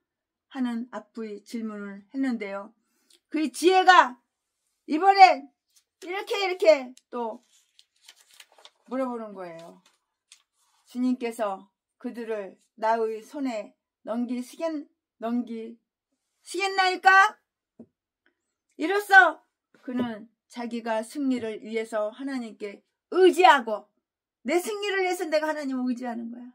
하는 앞의 질문을 했는데요. 그의 지혜가 이번엔 이렇게 또 물어보는 거예요. 주님께서 그들을 나의 손에 넘기시겠나이까? 이로써 그는 자기가 승리를 위해서 하나님께 의지하고 내 승리를 위해서 내가 하나님을 의지하는 거야.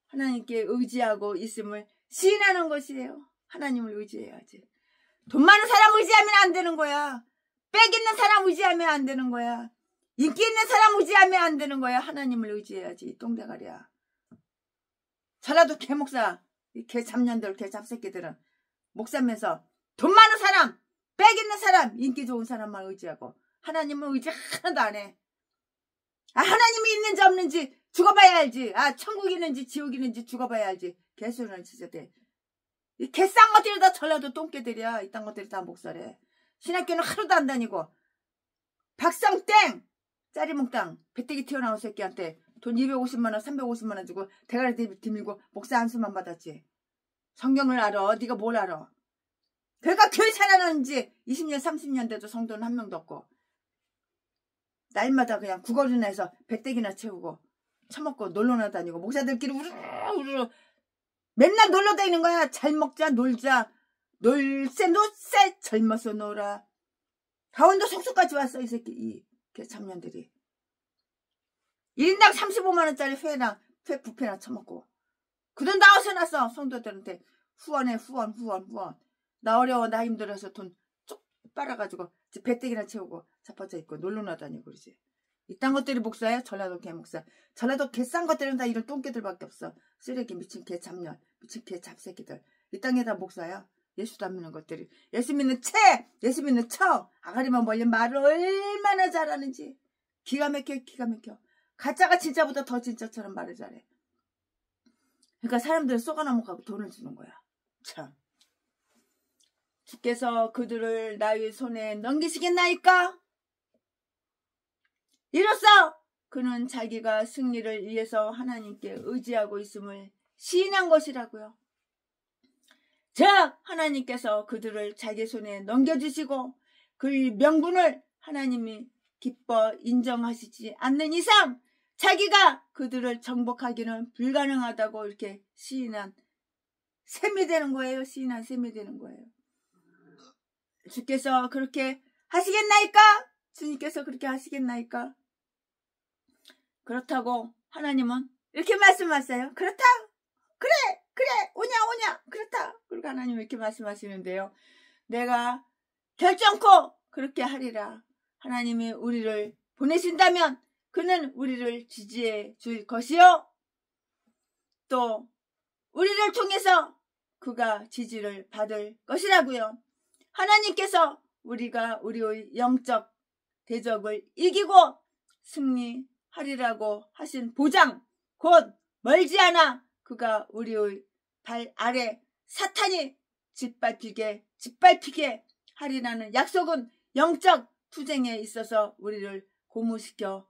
하나님께 의지하고 있음을 시인하는 것이에요. 하나님을 의지해야지. 돈 많은 사람 의지하면 안 되는 거야. 빽 있는 사람 의지하면 안 되는 거야. 인기 있는 사람 의지하면 안 되는 거야. 하나님을 의지해야지. 똥대가리야. 전라도 개목사, 개잡년들, 개잡새끼들은 목사면서 돈 많은 사람, 빽 있는 사람, 인기 좋은 사람만 의지하고 하나님은 의지 하나도 안 해. 하나님이 있는지 없는지 죽어봐야 알지. 천국이 있는지 지옥이 있는지 죽어봐야 알지. 개소리는 진짜 돼. 이 개싼 것들이 다 전라도 똥개들이야. 이딴 것들이 다 목사래. 신학교는 하루도 안 다니고 박성땡 짜리몽땅 배때기 튀어나온 새끼한테 돈 250만원 350만원 주고 대가리 뒤밀고 목사 안수만 받았지. 성경을 알아. 네가 뭘 알아. 그러니까 교회 살아나는지 20년 30년 돼도 성도는 한 명도 없고 날마다 그냥 구걸이나 배때기나 채우고 처먹고 놀러나 다니고 목사들끼리 우르르 맨날 놀러 다니는 거야. 잘 먹자 놀자 놀세 노세 젊어서 놀아. 강원도 속초까지 왔어 이 새끼 이 개참년들이. 1인당 35만원짜리 회 부페나 처먹고 그 돈 다 어디서 났어. 성도들한테 후원해 후원. 나 어려워 나 힘들어서 돈 쪽 빨아가지고 배때기나 채우고 자빠져 있고 놀러나 다니고 그러지. 이딴 것들이 목사야. 전라도 개목사. 전라도 개싼 것들은 다 이런 똥개들밖에 없어. 쓰레기 미친 개잡년 미친 개잡새끼들. 이 땅에다 목사야. 예수도 안 믿는 것들이. 예수 믿는 예수 믿는 아가리만 벌린 말을 얼마나 잘하는지. 기가 막혀. 가짜가 진짜보다 더 진짜처럼 말을 잘해. 그러니까 사람들은 쏘가나무가고 돈을 주는 거야. 참. 주께서 그들을 나의 손에 넘기시겠나이까? 이로써 그는 자기가 승리를 위해서 하나님께 의지하고 있음을 시인한 것이라고요. 즉 하나님께서 그들을 자기 손에 넘겨주시고 그의 명분을 하나님이 기뻐 인정하시지 않는 이상 자기가 그들을 정복하기는 불가능하다고 이렇게 시인한 셈이 되는 거예요. 시인한 셈이 되는 거예요. 주께서 그렇게 하시겠나이까? 주님께서 그렇게 하시겠나이까? 그렇다고 하나님은 이렇게 말씀하세요. 그렇다. 그래 오냐 그렇다. 그리고 하나님은 이렇게 말씀하시는데요. 내가 결정코 그렇게 하리라. 하나님이 우리를 보내신다면 그는 우리를 지지해 줄 것이요. 또 우리를 통해서 그가 지지를 받을 것이라고요. 하나님께서 우리가 우리의 영적 대적을 이기고 승리하리라고 하신 보장, 곧 멀지 않아 그가 우리의 발 아래 사탄이 짓밟히게 하리라는 약속은 영적 투쟁에 있어서 우리를 고무시켜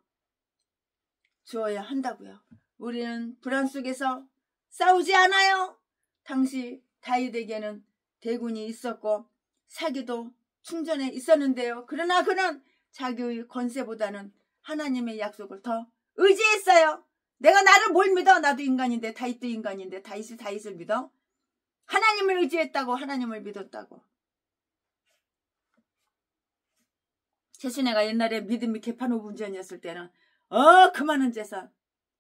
주어야 한다고요. 우리는 불안 속에서 싸우지 않아요. 당시 다윗에게는 대군이 있었고 사기도 충전해 있었는데요. 그러나 그는 자기의 권세보다는 하나님의 약속을 더 의지했어요. 내가 나를 뭘 믿어? 나도 인간인데, 다윗도 인간인데, 다윗이 다윗을 믿어? 하나님을 의지했다고, 하나님을 믿었다고. 최순애가 옛날에 믿음이 개판오분전이었을 때는 그 많은 재산,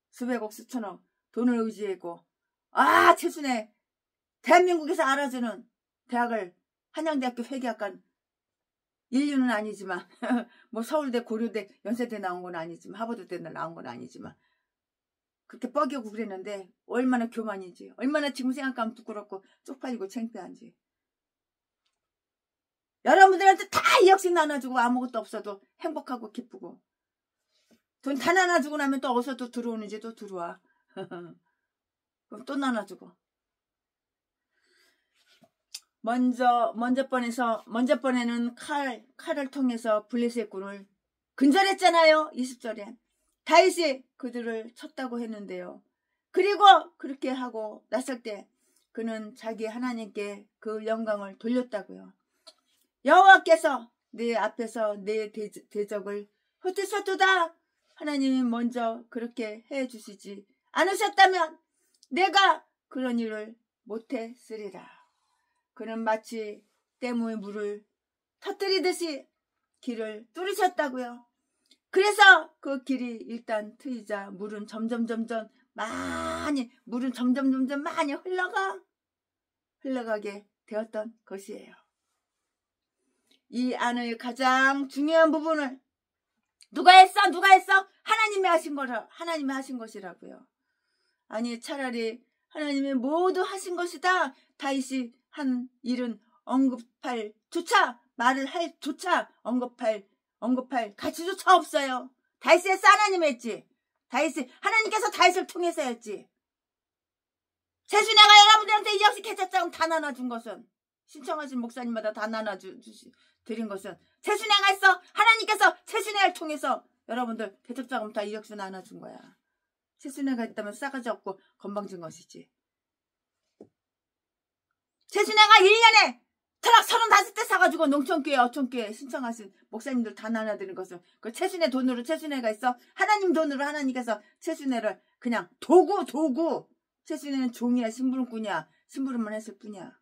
수백억 수천억 돈을 의지했고, 최순애 대한민국에서 알아주는 대학을 한양대학교 회계학관 인류는 아니지만 뭐 서울대, 고려대, 연세대 나온 건 아니지만, 하버드대 나온 건 아니지만 그렇게 뻐기고 그랬는데 얼마나 교만인지, 얼마나 지금 생각하면 부끄럽고 쪽팔리고 창피한지. 여러분들한테 다 2억씩 나눠주고 아무것도 없어도 행복하고 기쁘고, 돈 다 나눠주고 나면 또 어디서 또 들어오는지 또 들어와. 그럼 또 나눠주고. 먼저 번에는 칼을 통해서 블레셋군을 근절했잖아요. 20절에 다윗이 그들을 쳤다고 했는데요. 그리고 그렇게 하고 났을 때 그는 자기 하나님께 그 영광을 돌렸다고요. 여호와께서 내 앞에서 내 대적을 흩으셨도다. 하나님이 먼저 그렇게 해주시지 않으셨다면 내가 그런 일을 못했으리라. 그는 마치 댐의 물을 터뜨리듯이 길을 뚫으셨다고요. 그래서 그 길이 일단 트이자 물은 점점 많이 흘러가게 되었던 것이에요. 이 안의 가장 중요한 부분을 누가 했어? 하나님이 하신 것이라고요. 아니, 차라리 하나님이 모두 하신 것이다. 다윗이 한 일은 언급할 가치조차 없어요. 다윗이 했어? 하나님이 했지. 하나님께서 다윗을 통해서 했지. 최순애가 여러분들한테 2억씩 개차장 다 나눠준 것은, 신청하신 목사님마다 다 나눠드린 것은 최순애가 했어? 하나님께서 최순애를 통해서 여러분들 대적자금 다 2억씩 나눠준 거야. 최순애가 했다면 싸가지 없고 건방진 것이지. 최순애가 1년에 트럭 35대 사가지고 농촌교회, 어촌교회 신청하신 목사님들 다 나눠드린 것은 그 최순애 돈으로 최순애가 있어? 하나님 돈으로 하나님께서 최순애를 그냥 도구. 최순애는 종이야, 심부름꾼이야. 심부름만 했을 뿐이야.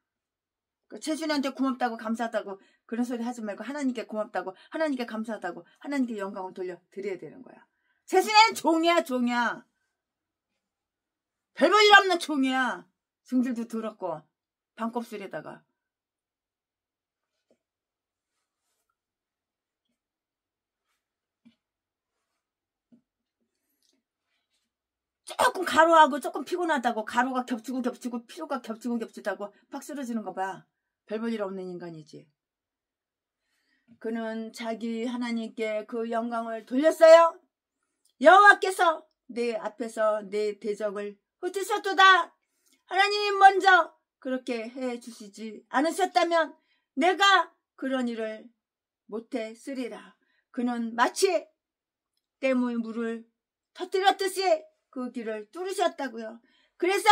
그 최순애한테 고맙다고 감사하다고 그런 소리 하지 말고 하나님께 고맙다고, 하나님께 감사하다고, 하나님께 영광을 돌려드려야 되는 거야. 최순애는 종이야. 별 볼 일 없는 종이야. 승질도 더럽고 반곱슬에다가. 조금 가루하고 조금 피곤하다고, 가루가 겹치고 피로가 겹치다고 팍 쓰러지는 거 봐. 별 볼 일 없는 인간이지. 그는 자기 하나님께 그 영광을 돌렸어요. 여호와께서 내 앞에서 내 대적을 흩으셨도다. 하나님이 먼저 그렇게 해주시지 않으셨다면 내가 그런 일을 못했으리라. 그는 마치 댐의 물을 터뜨렸듯이 그 길을 뚫으셨다고요. 그래서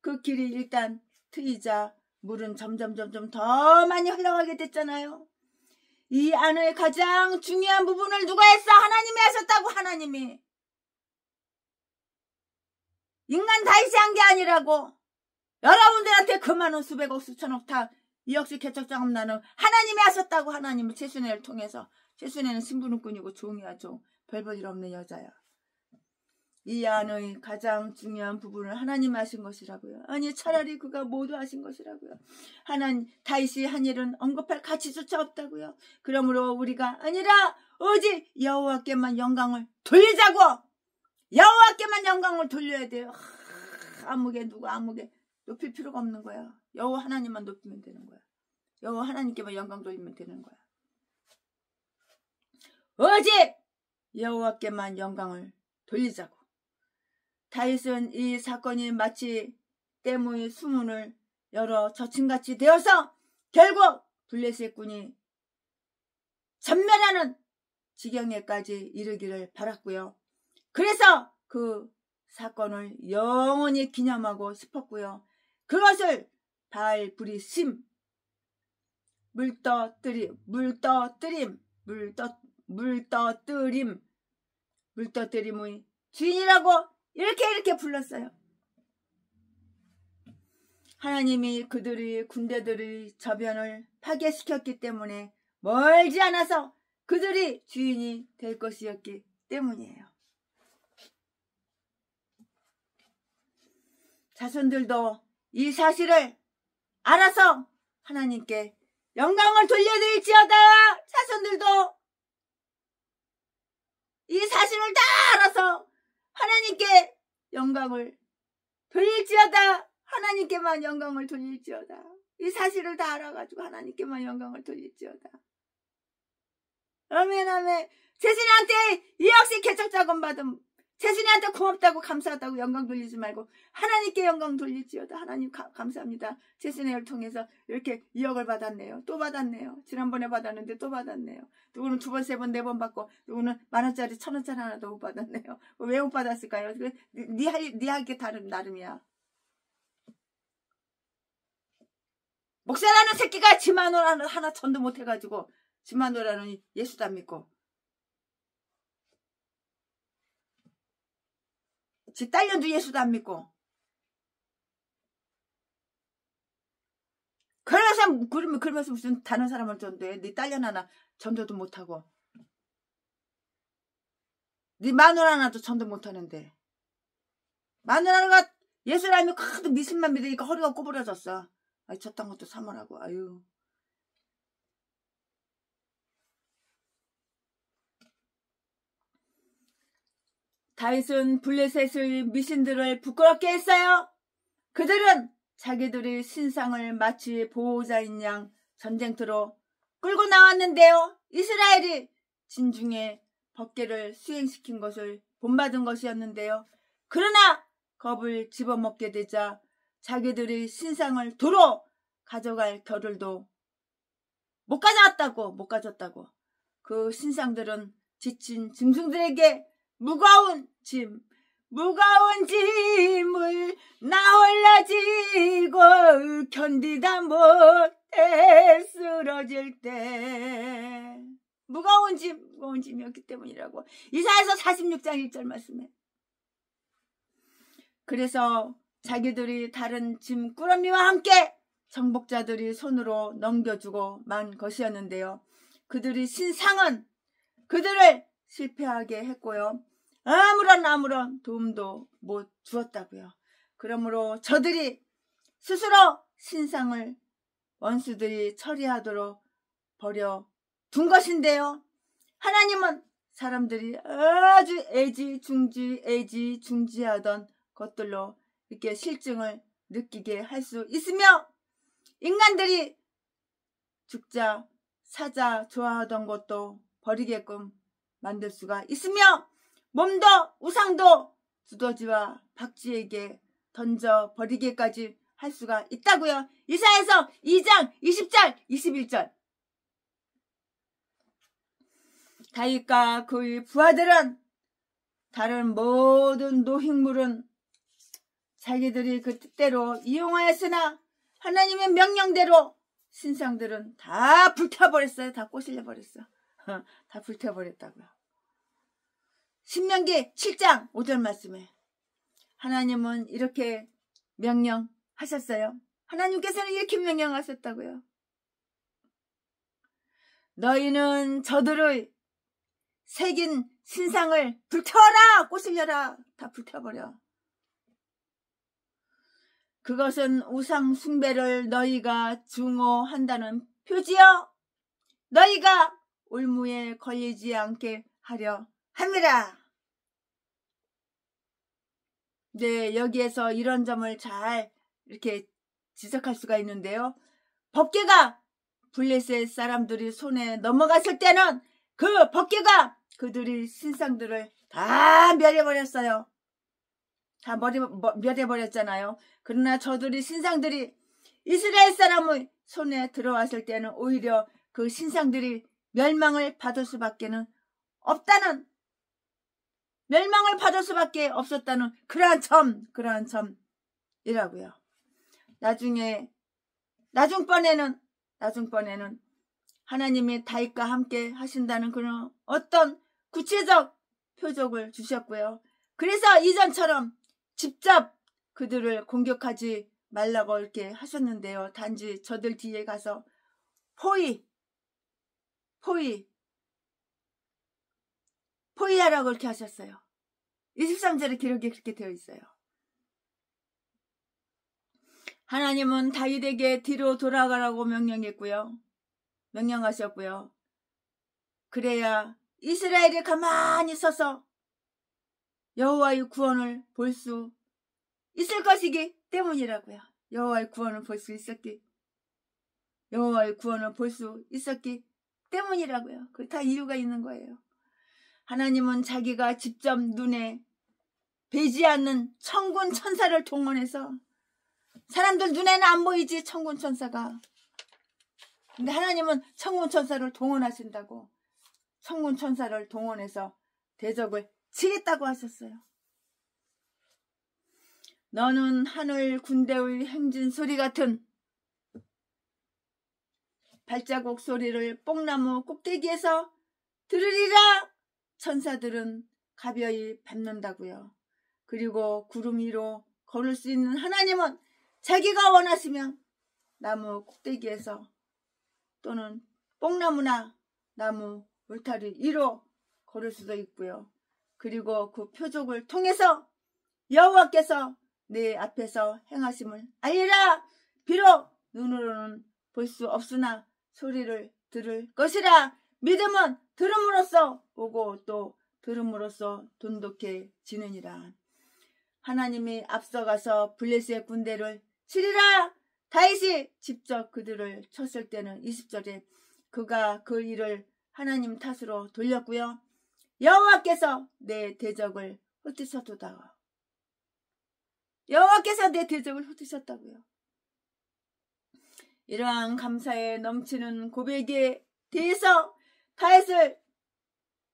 그 길이 일단 트이자 물은 점점 더 많이 흘러가게 됐잖아요. 이 안의 가장 중요한 부분을 누가 했어? 하나님이 하셨다고. 하나님이. 인간 다윗이 한 게 아니라고. 여러분들한테 그 많은 수백억 수천억 다 2억씩 개척자금 나는 하나님이 하셨다고. 하나님을 최순애를 통해서. 최순애는 심부름꾼이고 종이야, 종. 별 볼 일 없는 여자야. 이 안의 가장 중요한 부분을 하나님 하신 것이라고요. 아니 차라리 그가 모두 하신 것이라고요. 다윗이 한 일은 언급할 가치조차 없다고요. 그러므로 우리가 아니라 오직 여호와께만 영광을 돌리자고. 여호와께만 영광을 돌려야 돼요. 아무개 누가 아무개 높일 필요가 없는 거야. 여호와 하나님만 높이면 되는 거야. 여호와 하나님께만 영광 돌리면 되는 거야. 오직 여호와께만 영광을 돌리자고. 다윗은 이 사건이 마치 댐의 수문을 열어 젖힌같이 되어서 결국 블레셋 군이 전멸하는 지경에까지 이르기를 바랐고요. 그래서 그 사건을 영원히 기념하고 싶었고요. 그것을 바알브리심, 물떠뜨림의 주인이라고 이렇게 불렀어요. 하나님이 그들의 군대들의 저변을 파괴시켰기 때문에 멀지 않아서 그들이 주인이 될 것이었기 때문이에요. 자손들도 이 사실을 알아서 하나님께 영광을 돌려드릴지어다. 자손들도 이 사실을 다 알아서 하나님께 영광을 돌릴지어다. 하나님께만 영광을 돌릴지어다. 이 사실을 다 알아가지고 하나님께만 영광을 돌릴지어다. 아멘 아멘. 세신한테 이 역시 개척자금 받음. 세신한테 고맙다고 감사하다고 영광 돌리지 말고 하나님께 영광 돌릴지어다. 하나님 감사합니다. 세신회를 통해서 이렇게 2억을 받았네요. 또 받았네요. 지난번에 받았는데 또 받았네요. 누구는 2번, 3번, 4번 받고 누구는 10,000원짜리 1,000원짜리 하나도 못 받았네요. 왜 못 받았을까요? 네 할 게 나름이야. 목사라는 새끼가 지만호라는 하나 전도 못해가지고 지만호라는 예수도 안 믿고 지 딸년도 예수도 안 믿고 그러면서 무슨 다른 사람을 전도해. 네 딸년 하나 전도도 못하고 네 마누라 하나도 전도 못하는데 마누라 하나가 예수를 알면 하도 미신만 믿으니까 허리가 구부러졌어. 아이 저딴 것도 삼으라고. 아유. 다윗은 블레셋의 미신들을 부끄럽게 했어요. 그들은 자기들의 신상을 마치 보호자인 양 전쟁터로 끌고 나왔는데요. 이스라엘이 진중에 법궤를 수행시킨 것을 본받은 것이었는데요. 그러나 겁을 집어먹게 되자 자기들의 신상을 도로 가져갈 겨를도 못 가졌다고. 그 신상들은 지친 짐승들에게 무거운 짐을 나 홀라 지고 견디다 못해 쓰러질 때 무거운 짐이었기 때문이라고. 이사야서 46장 1절 말씀에. 그래서 자기들이 다른 짐꾸러미와 함께 정복자들이 손으로 넘겨주고 만 것이었는데요. 그들의 신상은 그들을 실패하게 했고요. 아무런 도움도 못 주었다고요. 그러므로 저들이 스스로 신상을 원수들이 처리하도록 버려둔 것인데요. 하나님은 사람들이 아주 애지중지하던 것들로 이렇게 실증을 느끼게 할 수 있으며 인간들이 죽자 사자 좋아하던 것도 버리게끔 만들 수가 있으며 몸도 우상도 두더지와 박쥐에게 던져버리게까지 할 수가 있다고요. 이사야서 2장 20절 21절. 다윗과 그의 부하들은 다른 모든 노획물은 자기들이 그 뜻대로 이용하였으나 하나님의 명령대로 신상들은 다 불태워버렸어요. 다 꼬실려버렸어. 다 불태워버렸다고요. 신명기 7장 5절 말씀에 하나님은 이렇게 명령하셨어요. 하나님께서는 이렇게 명령하셨다고요. 너희는 저들의 새긴 신상을 불태워라! 꼬슬려라! 다 불태워버려. 그것은 우상 숭배를 너희가 증오한다는 표지여. 너희가 올무에 걸리지 않게 하려 함이라. 네, 여기에서 이런 점을 잘 이렇게 지적할 수가 있는데요. 법궤가 블레셋 사람들이 손에 넘어갔을 때는 그 법궤가 그들이 신상들을 다 멸해버렸어요. 다 멸해버렸잖아요. 그러나 저들이 신상들이 이스라엘 사람의 손에 들어왔을 때는 오히려 그 신상들이 멸망을 받을 수밖에 없다는, 멸망을 받을 수밖에 없었다는 그러한 점이라고요. 나중번에는 하나님이 다윗과 함께 하신다는 그런 어떤 구체적 표적을 주셨고요. 그래서 이전처럼 직접 그들을 공격하지 말라고 이렇게 하셨는데요. 단지 저들 뒤에 가서 포위하라고 이렇게 하셨어요. 23절의 기록이 그렇게 되어 있어요. 하나님은 다윗에게 뒤로 돌아가라고 명령하셨고요. 그래야 이스라엘이 가만히 서서 여호와의 구원을 볼 수 있을 것이기 때문이라고요. 여호와의 구원을 볼 수 있었기 때문이라고요. 그 다 이유가 있는 거예요. 하나님은 자기가 직접 눈에 뵈지 않는 천군 천사를 동원해서, 사람들 눈에는 안 보이지 천군 천사가. 근데 하나님은 천군 천사를 동원하신다고, 천군 천사를 동원해서 대적을 치겠다고 하셨어요. 너는 하늘 군대의 행진 소리 같은 발자국 소리를 뽕나무 꼭대기에서 들으리라. 천사들은 가벼이 밟는다고요. 그리고 구름 위로 걸을 수 있는 하나님은 자기가 원하시면 나무 꼭대기에서 또는 뽕나무나 나무 울타리 위로 걸을 수도 있고요. 그리고 그 표적을 통해서 여호와께서 내 앞에서 행하심을 알리라. 비록 눈으로는 볼 수 없으나 소리를 들을 것이라. 믿음은 들음으로써 오고 또 들음으로써 돈독해지느니라. 하나님이 앞서가서 블레셋 군대를 치리라. 다윗이 직접 그들을 쳤을 때는 20절에 그가 그 일을 하나님 탓으로 돌렸고요. 여호와께서 내 대적을 흩으셨도다. 여호와께서 내 대적을 흩으셨다고요. 이러한 감사에 넘치는 고백에 대해서 다윗을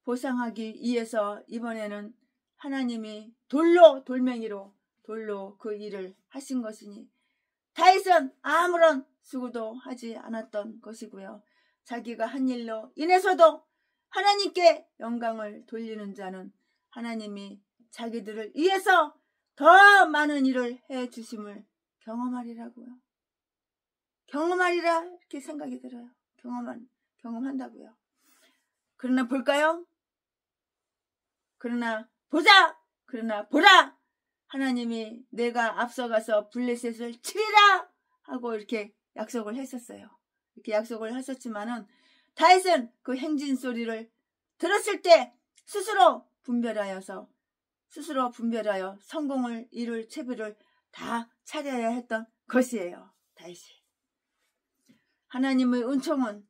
보상하기 위해서 이번에는 하나님이 돌멩이로 그 일을 하신 것이니 다윗은 아무런 수고도 하지 않았던 것이고요. 자기가 한 일로 인해서도 하나님께 영광을 돌리는 자는 하나님이 자기들을 위해서 더 많은 일을 해주심을 경험하리라고요. 경험하리라 이렇게 생각이 들어요. 경험한다고요. 그러나 볼까요? 그러나 보라! 하나님이 내가 앞서가서 블레셋을 치리라! 하고 이렇게 약속을 했었어요. 이렇게 약속을 하셨지만은 다윗은 그 행진 소리를 들었을 때 스스로 분별하여 성공을 이룰 채비를 다 차려야 했던 것이에요. 다윗이. 하나님의 은총은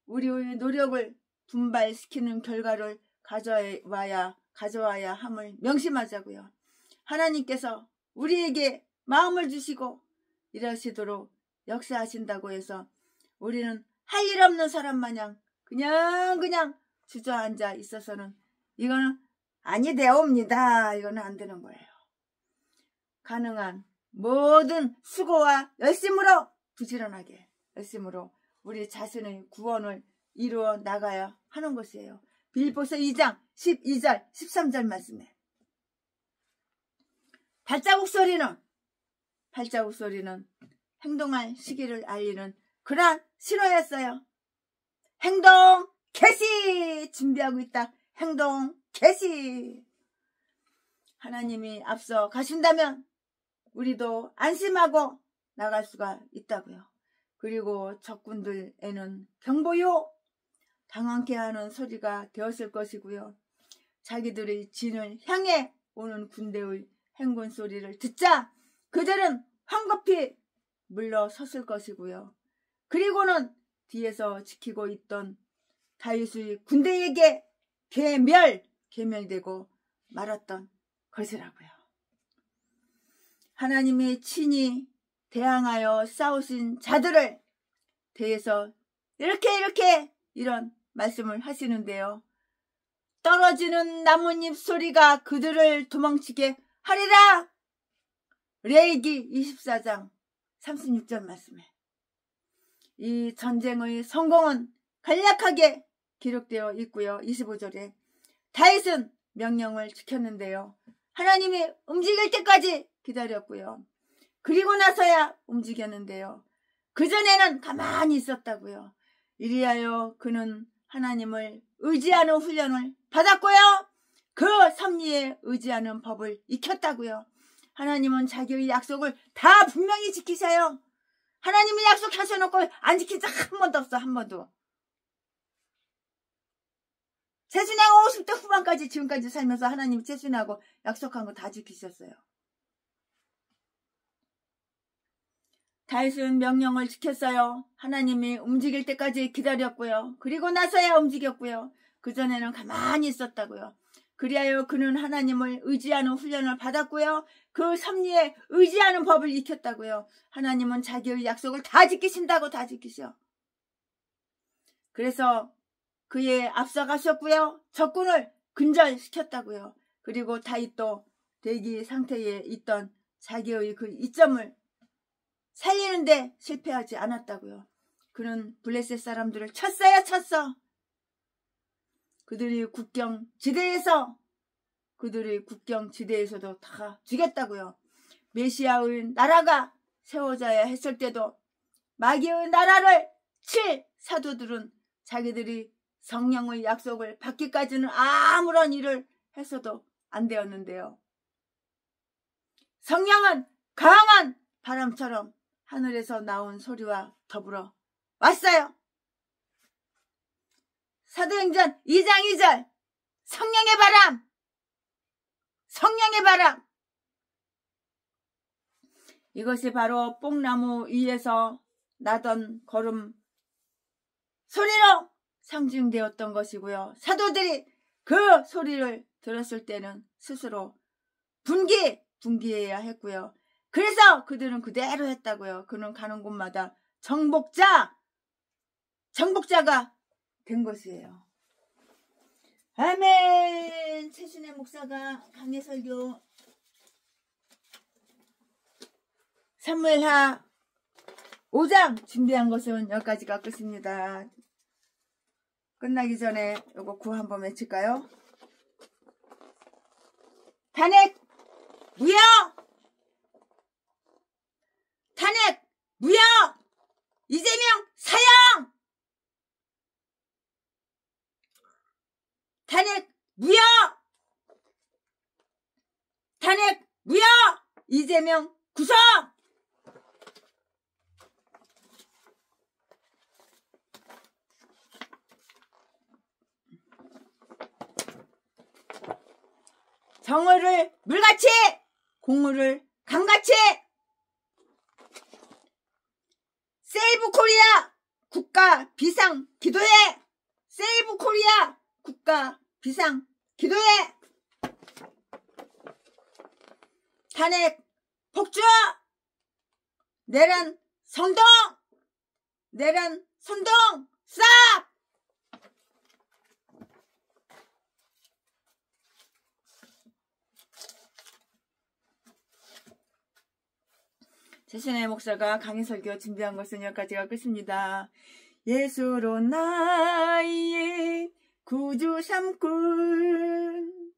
우리의 노력을 분발시키는 결과를 가져와야 함을 명심하자고요. 하나님께서 우리에게 마음을 주시고 이러시도록 역사하신다고 해서 우리는 할 일 없는 사람 마냥 그냥 주저앉아 있어서는 이거는 아니되옵니다. 이거는 안 되는 거예요. 가능한 모든 수고와 열심으로 부지런하게 열심으로 우리 자신의 구원을 이루어 나가야 하는 것이에요. 빌립보서 2장 12절 13절 말씀에 발자국 소리는 행동할 시기를 알리는 그러한 신호였어요. 행동 개시 준비하고 있다. 행동 계시. 하나님이 앞서 가신다면 우리도 안심하고 나갈 수가 있다고요. 그리고 적군들에는 경보요 당황케 하는 소리가 되었을 것이고요. 자기들의 진을 향해 오는 군대의 행군 소리를 듣자 그들은 황급히 물러섰을 것이고요. 그리고는 뒤에서 지키고 있던 다윗의 군대에게 괴멸되고 말았던 것이라고요. 하나님이 친히 대항하여 싸우신 자들을 대해서 이렇게 이런 말씀을 하시는데요. 떨어지는 나뭇잎 소리가 그들을 도망치게 하리라. 레위기 24장 36절 말씀에 이 전쟁의 성공은 간략하게 기록되어 있고요. 25절에 다윗은 명령을 지켰는데요. 하나님이 움직일 때까지 기다렸고요. 그리고 나서야 움직였는데요. 그전에는 가만히 있었다고요. 이리하여 그는 하나님을 의지하는 훈련을 받았고요. 그 섭리에 의지하는 법을 익혔다고요. 하나님은 자기의 약속을 다 분명히 지키셔요. 하나님이 약속하셔놓고 안 지킨 적 한 번도 없어. 한 번도. 최순양 50대 후반까지 지금까지 살면서 하나님이 최순양하고 약속한 거 다 지키셨어요. 다윗은 명령을 지켰어요. 하나님이 움직일 때까지 기다렸고요. 그리고 나서야 움직였고요. 그전에는 가만히 있었다고요. 그리하여 그는 하나님을 의지하는 훈련을 받았고요. 그 섭리에 의지하는 법을 익혔다고요. 하나님은 자기의 약속을 다 지키신다고 다 지키셔. 그래서 그의 앞서가셨고요. 적군을 근절시켰다고요. 그리고 다윗도 대기 상태에 있던 자기의 그 이점을 살리는데 실패하지 않았다고요. 그는 블레셋 사람들을 쳤어. 그들의 국경지대에서도 다 죽였다고요. 메시아의 나라가 세워져야 했을 때도 마귀의 나라를 칠 사도들은 자기들이 성령의 약속을 받기까지는 아무런 일을 했어도 안 되었는데요. 성령은 강한 바람처럼 하늘에서 나온 소리와 더불어 왔어요. 사도행전 2장 2절 성령의 바람. 이것이 바로 뽕나무 위에서 나던 걸음 소리로 상징되었던 것이고요. 사도들이 그 소리를 들었을 때는 스스로 분기해야 했고요. 그래서 그들은 그대로 했다고요. 그는 가는 곳마다 정복자가 된 것이에요. 아멘. 최순애 목사가 강해 설교 사무엘하 5장 준비한 것은 여기까지가 끝입니다. 끝나기 전에 요거 구 한번 외칠까요? 탄핵 무효! 탄핵 무효! 이재명 사형! 탄핵 무효! 탄핵 무효! 이재명 구속! 정의를 물같이, 공의를 강같이. 세이브 코리아 국가 비상 기도회. 세이브 코리아 국가 비상 기도회. 탄핵 폭주. 내란 선동 싹. 최순애 목사가 강의 설교 준비한 것은 여기까지가 끝입니다. 예수로 나의 구주 삼군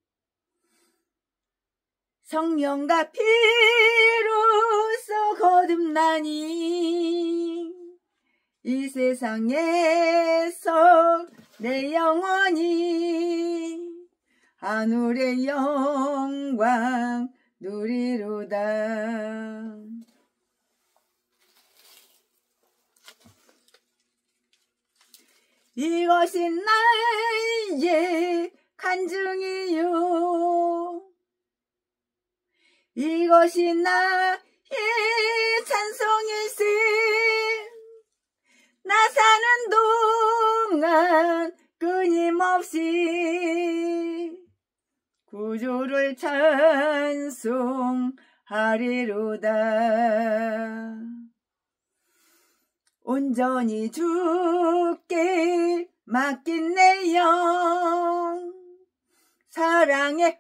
성령과 피로써 거듭나니 이 세상에서 내 영혼이 하늘의 영광 누리로다. 이것이 나의 간증이요, 이것이 나의 찬송일세. 나 사는 동안 끊임없이 구주를 찬송하리로다. 온전히 주께 맡긴 내 영, 사랑의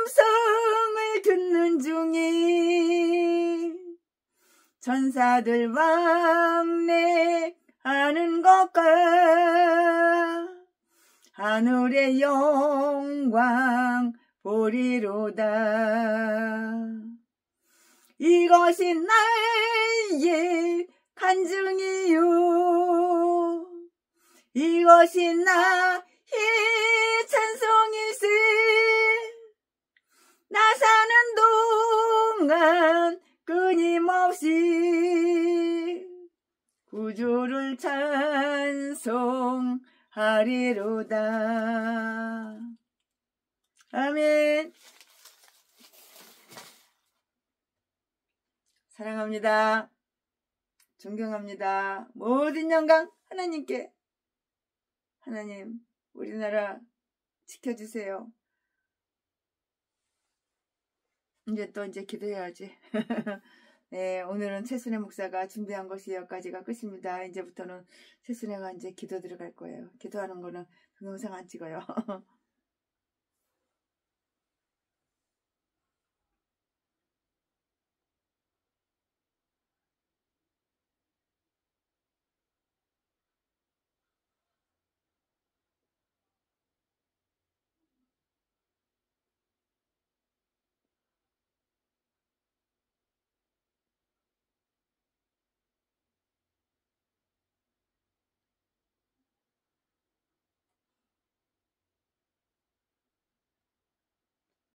음성을 듣는 중이 천사들 왕래하는 것과 하늘의 영광 보리로다. 이것이 나의 간증이요, 이것이 나의 찬송일세. 나 사는 동안 끊임없이 구주를 찬송하리로다. 아멘. 사랑합니다. 존경합니다. 모든 영광 하나님께. 하나님, 우리나라 지켜주세요. 이제 기도해야지. 네, 오늘은 최순애 목사가 준비한 것이 여기까지가 끝입니다. 이제부터는 최순애가 이제 기도 들어갈 거예요. 기도하는 거는 동영상 안 찍어요.